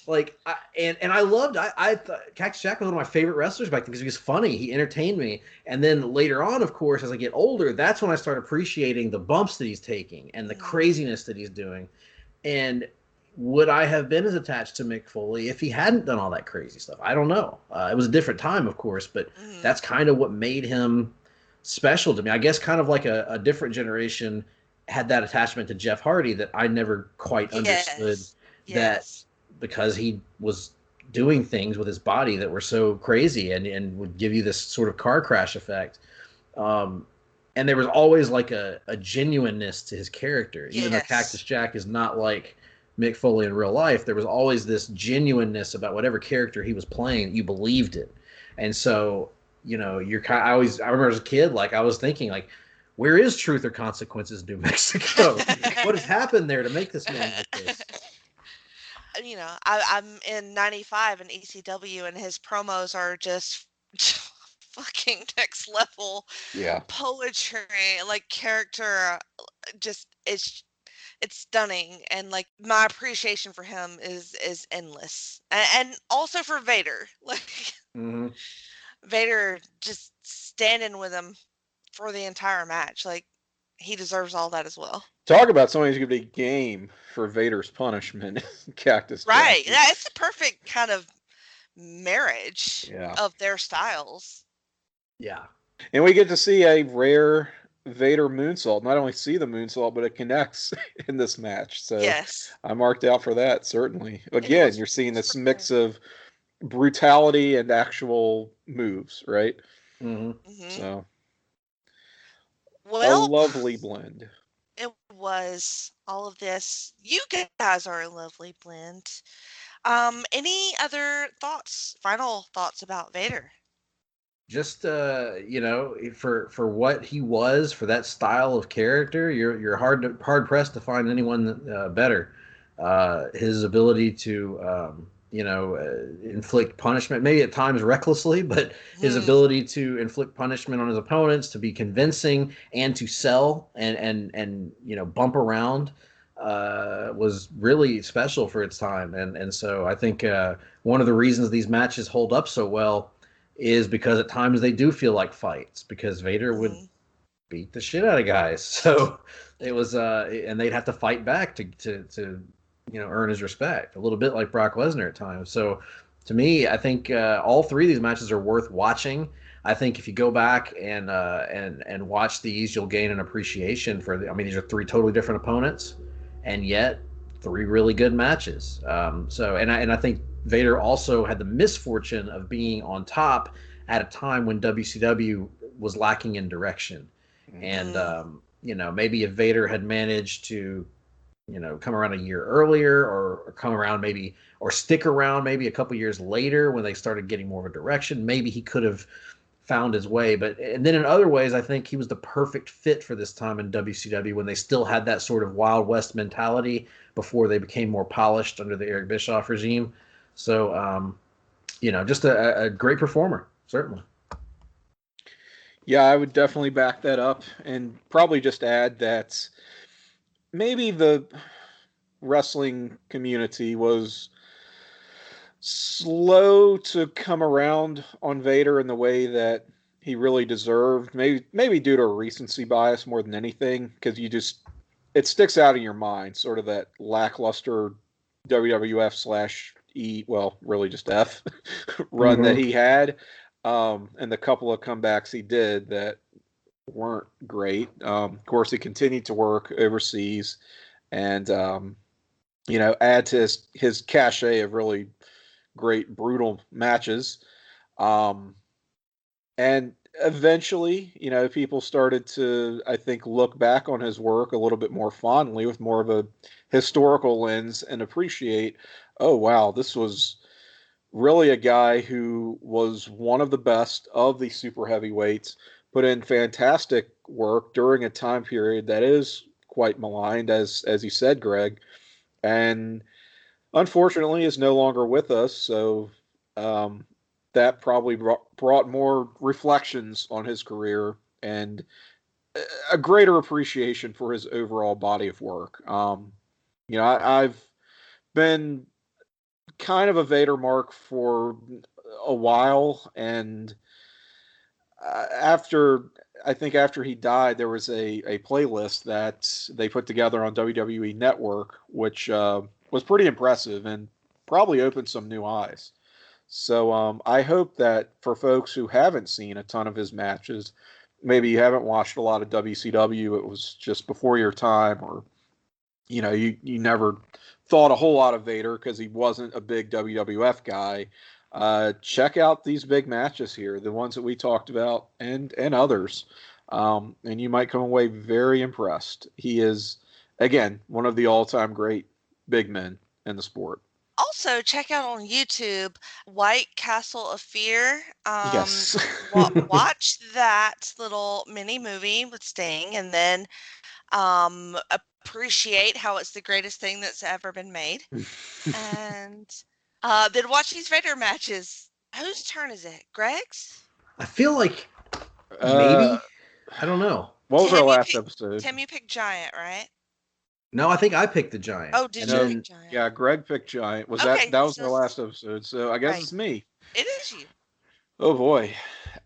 Like, I loved. I thought Cactus Jack was one of my favorite wrestlers back then because he was funny. He entertained me. And then later on, of course, as I get older, that's when I start appreciating the bumps that he's taking and the craziness that he's doing. And would I have been as attached to Mick Foley if he hadn't done all that crazy stuff? I don't know. It was a different time, of course, but that's kind of what made him special to me. I guess kind of like a different generation had that attachment to Jeff Hardy that I never quite understood that because he was doing things with his body that were so crazy and would give you this sort of car crash effect. And there was always like a genuineness to his character, even though Cactus Jack is not like Mick Foley in real life. There was always this genuineness about whatever character he was playing. You believed it. And so, you're kind I remember as a kid, like I was thinking like, where is Truth or Consequences, New Mexico? What has happened there to make this man like this? I'm in 95 in ECW and his promos are just fucking next level poetry, like character, just it's stunning, and like my appreciation for him is endless, and also for Vader, like Vader just standing with him for the entire match, like he deserves all that as well. Talk about somebody who's going to be game for Vader's punishment, Cactus Jack. Right, yeah, it's a perfect kind of marriage of their styles. Yeah, and we get to see a rare Vader moonsault. Not only see the moonsault, but it connects in this match. So I marked out for that, certainly. Again, you're seeing this mix of brutality and actual moves, right? So, a lovely blend. It was all of this. You guys are a lovely blend. Any other thoughts, final thoughts about Vader? Just for what he was, for that style of character, you're hard pressed to find anyone better. His ability to inflict punishment, maybe at times recklessly, but his ability to inflict punishment on his opponents, to be convincing and to sell and bump around was really special for its time. And so I think one of the reasons these matches hold up so well is because at times they do feel like fights, because Vader would beat the shit out of guys. So it was, and they'd have to fight back to earn his respect, a little bit like Brock Lesnar at times. So to me, I think all three of these matches are worth watching. I think if you go back and watch these, you'll gain an appreciation for these are three totally different opponents, and yet three really good matches. I think Vader also had the misfortune of being on top at a time when WCW was lacking in direction. And, maybe if Vader had managed to, come around a year earlier or come around maybe, or stick around maybe a couple years later when they started getting more of a direction, maybe he could have found his way. And then in other ways, I think he was the perfect fit for this time in WCW when they still had that sort of Wild West mentality before they became more polished under the Eric Bischoff regime. So, just a great performer, certainly. Yeah, I would definitely back that up, and probably just add that maybe the wrestling community was slow to come around on Vader in the way that he really deserved. Maybe due to a recency bias more than anything, because it sticks out in your mind, sort of that lackluster WWF / well, really just F run that he had, and the couple of comebacks he did that weren't great. Of course, he continued to work overseas, and add to his cachet of really great brutal matches. And eventually, people started to, I think, look back on his work a little bit more fondly with more of a historical lens and appreciate, oh, wow, this was really a guy who was one of the best of the super heavyweights, put in fantastic work during a time period that is quite maligned, as you said, Greg, and unfortunately is no longer with us. So that probably brought more reflections on his career and a greater appreciation for his overall body of work. I've been kind of a Vader mark for a while, and after he died, there was a playlist that they put together on WWE Network, which was pretty impressive and probably opened some new eyes. So I hope that for folks who haven't seen a ton of his matches, maybe you haven't watched a lot of WCW, it was just before your time, or you never thought a whole lot of Vader because he wasn't a big WWF guy. Check out these big matches here, the ones that we talked about, and others, and you might come away very impressed. He is, again, one of the all-time great big men in the sport. Also, check out on YouTube White Castle of Fear. Yes. Watch that little mini movie with Sting, and then appreciate how it's the greatest thing that's ever been made. And then watch these Vader matches. Whose turn is it? Greg's? I feel like maybe. I don't know. What was our last episode? Tim, you picked Giant, right? No, I think I picked the Giant. Oh, did you pick Giant? Yeah, Greg picked Giant. That was our last episode, so I guess it's me. It is you. Oh boy.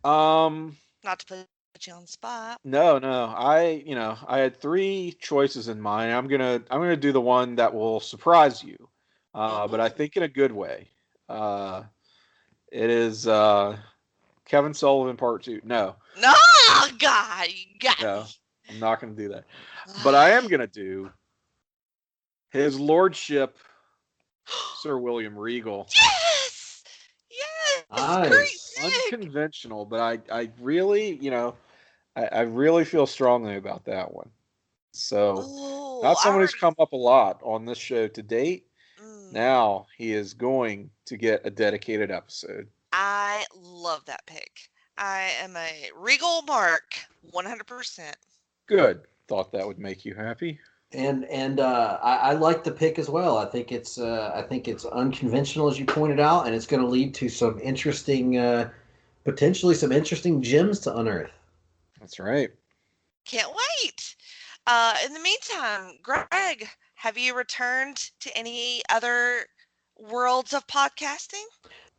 Not to put you on the spot. No. I had 3 choices in mind. I'm gonna do the one that will surprise you, but I think in a good way. It is Kevin Sullivan Part 2. No, God, you got me. I'm not gonna do that. But I am gonna do His Lordship, Sir William Regal. Yes! Nice. Unconventional, but I really, I really feel strongly about that one. So, not someone who's come up a lot on this show to date. Now he is going to get a dedicated episode. I love that pick. I am a Regal mark, 100%. Good. Thought that would make you happy. And I like the pick as well. I think it's unconventional, as you pointed out, and it's going to lead to some interesting, potentially some interesting gems to unearth. That's right. Can't wait. In the meantime, Greg, have you returned to any other worlds of podcasting?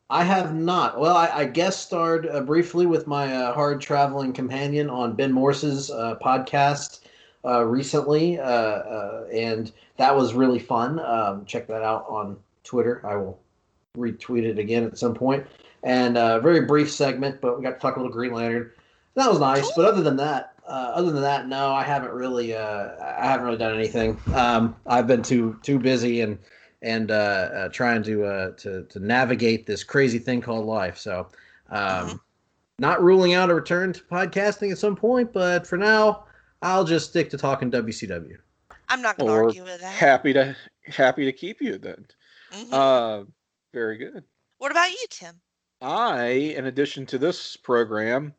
I have not. Well, I guest starred briefly with my hard traveling companion on Ben Morse's podcast recently, and that was really fun. Check that out on Twitter. I will retweet it again at some point. And a very brief segment, but we got to talk a little Green Lantern. That was nice. Cool. But other than that, no, I haven't really done anything. I've been too busy and trying to navigate this crazy thing called life. So, not ruling out a return to podcasting at some point, but for now, I'll just stick to talking WCW. I'm not going to argue with that. Happy to keep you then. Mm-hmm. Very good. What about you, Tim? I, in addition to this program,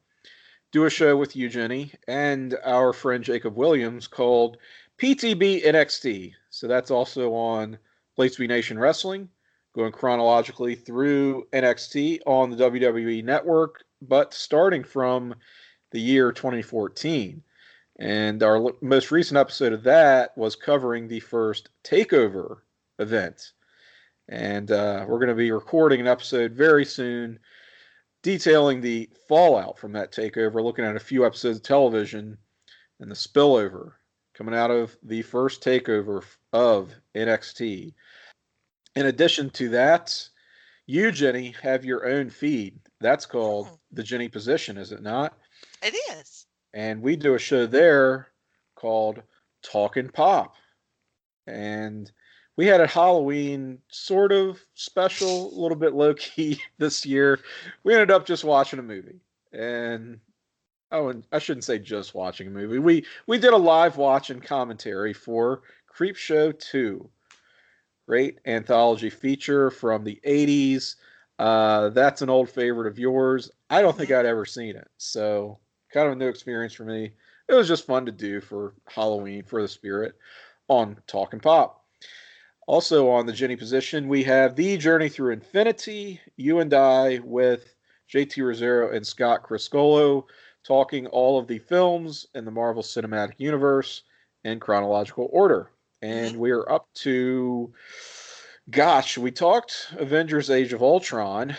do a show with you, Jenny, and our friend Jacob Williams called PTB NXT. So that's also on Place to Be Nation Wrestling, going chronologically through NXT on the WWE Network, but starting from the year 2014. And our most recent episode of that was covering the first TakeOver event. And we're going to be recording an episode very soon detailing the fallout from that TakeOver, looking at a few episodes of television and the spillover coming out of the first TakeOver of NXT. In addition to that, you, Jenny, have your own feed. That's called The Jenny Position, is it not? It is. And we do a show there called Talk'n Pop. And we had a Halloween sort of special, a little bit low-key this year. We ended up just watching a movie. And I shouldn't say just watching a movie. We did a live watch and commentary for Creepshow 2. Great anthology feature from the 80s. That's an old favorite of yours. I don't think I'd ever seen it, so kind of a new experience for me. It was just fun to do for Halloween, for the spirit, on Talk'n Pop. Also on the Jenny position, we have The Journey Through Infinity, You and I, with JT Rosero and Scott Criscolo, talking all of the films in the Marvel Cinematic Universe in chronological order. And we are up to, gosh, we talked Avengers Age of Ultron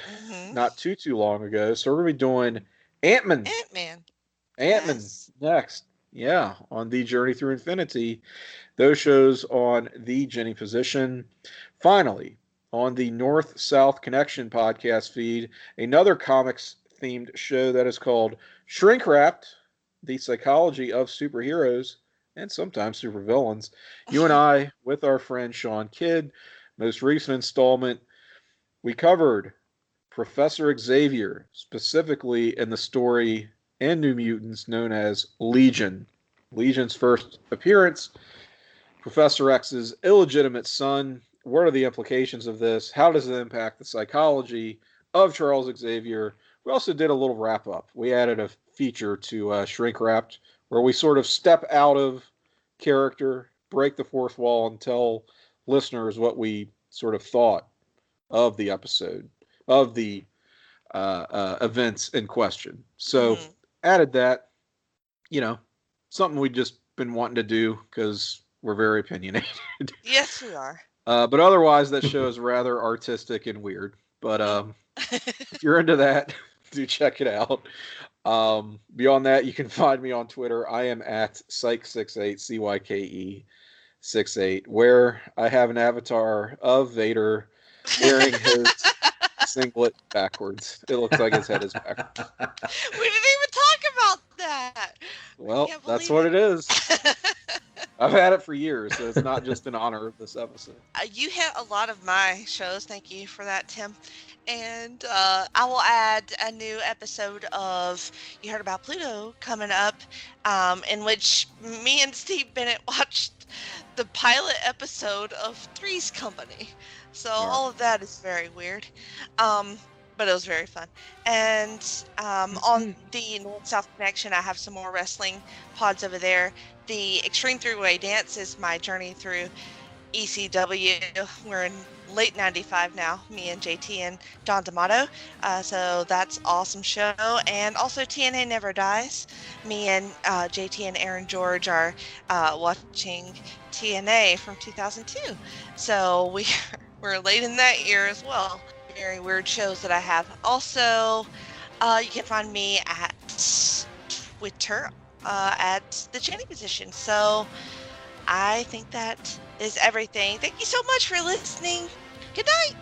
not too long ago. So we're going to be doing Ant-Man. Ant-Man next. Yeah, on The Journey Through Infinity. Those shows on the Jenny position. Finally, on the North-South Connection podcast feed, another comics-themed show that is called Shrink Wrapped, The Psychology of Superheroes and sometimes supervillains. You and I, with our friend Sean Kidd, most recent installment, we covered Professor Xavier, specifically in the story and New Mutants known as Legion. Legion's first appearance, Professor X's illegitimate son. What are the implications of this? How does it impact the psychology of Charles Xavier? We also did a little wrap-up. We added a feature to Shrink Wrapped where we sort of step out of character, break the fourth wall, and tell listeners what we sort of thought of the episode, of the events in question. So added that, something we've just been wanting to do because we're very opinionated. Yes, we are. But otherwise, that show is rather artistic and weird. But if you're into that, do check it out. Beyond that, you can find me on Twitter. I am at Cyke68, CYKE68, where I have an avatar of Vader wearing his singlet backwards. It looks like his head is backwards. We didn't even talk about that. Well, that's what it is. I've had it for years, so it's not just in honor of this episode. You hit a lot of my shows. Thank you for that, Tim. And I will add a new episode of You Heard About Pluto coming up, in which me and Steve Bennett watched the pilot episode of Three's Company. So all of that is very weird. But it was very fun. And on the North-South Connection, I have some more wrestling pods over there. The Extreme Three-Way Dance is my journey through ECW. We're in late 95 now, me and JT and Don D'Amato. So that's awesome show. And also TNA Never Dies. Me and JT and Aaron George are watching TNA from 2002. So we're late in that year as well. Very weird shows that I have. Also, you can find me at Twitter at the Jenny position. So I think that is everything. Thank you so much for listening. Good night.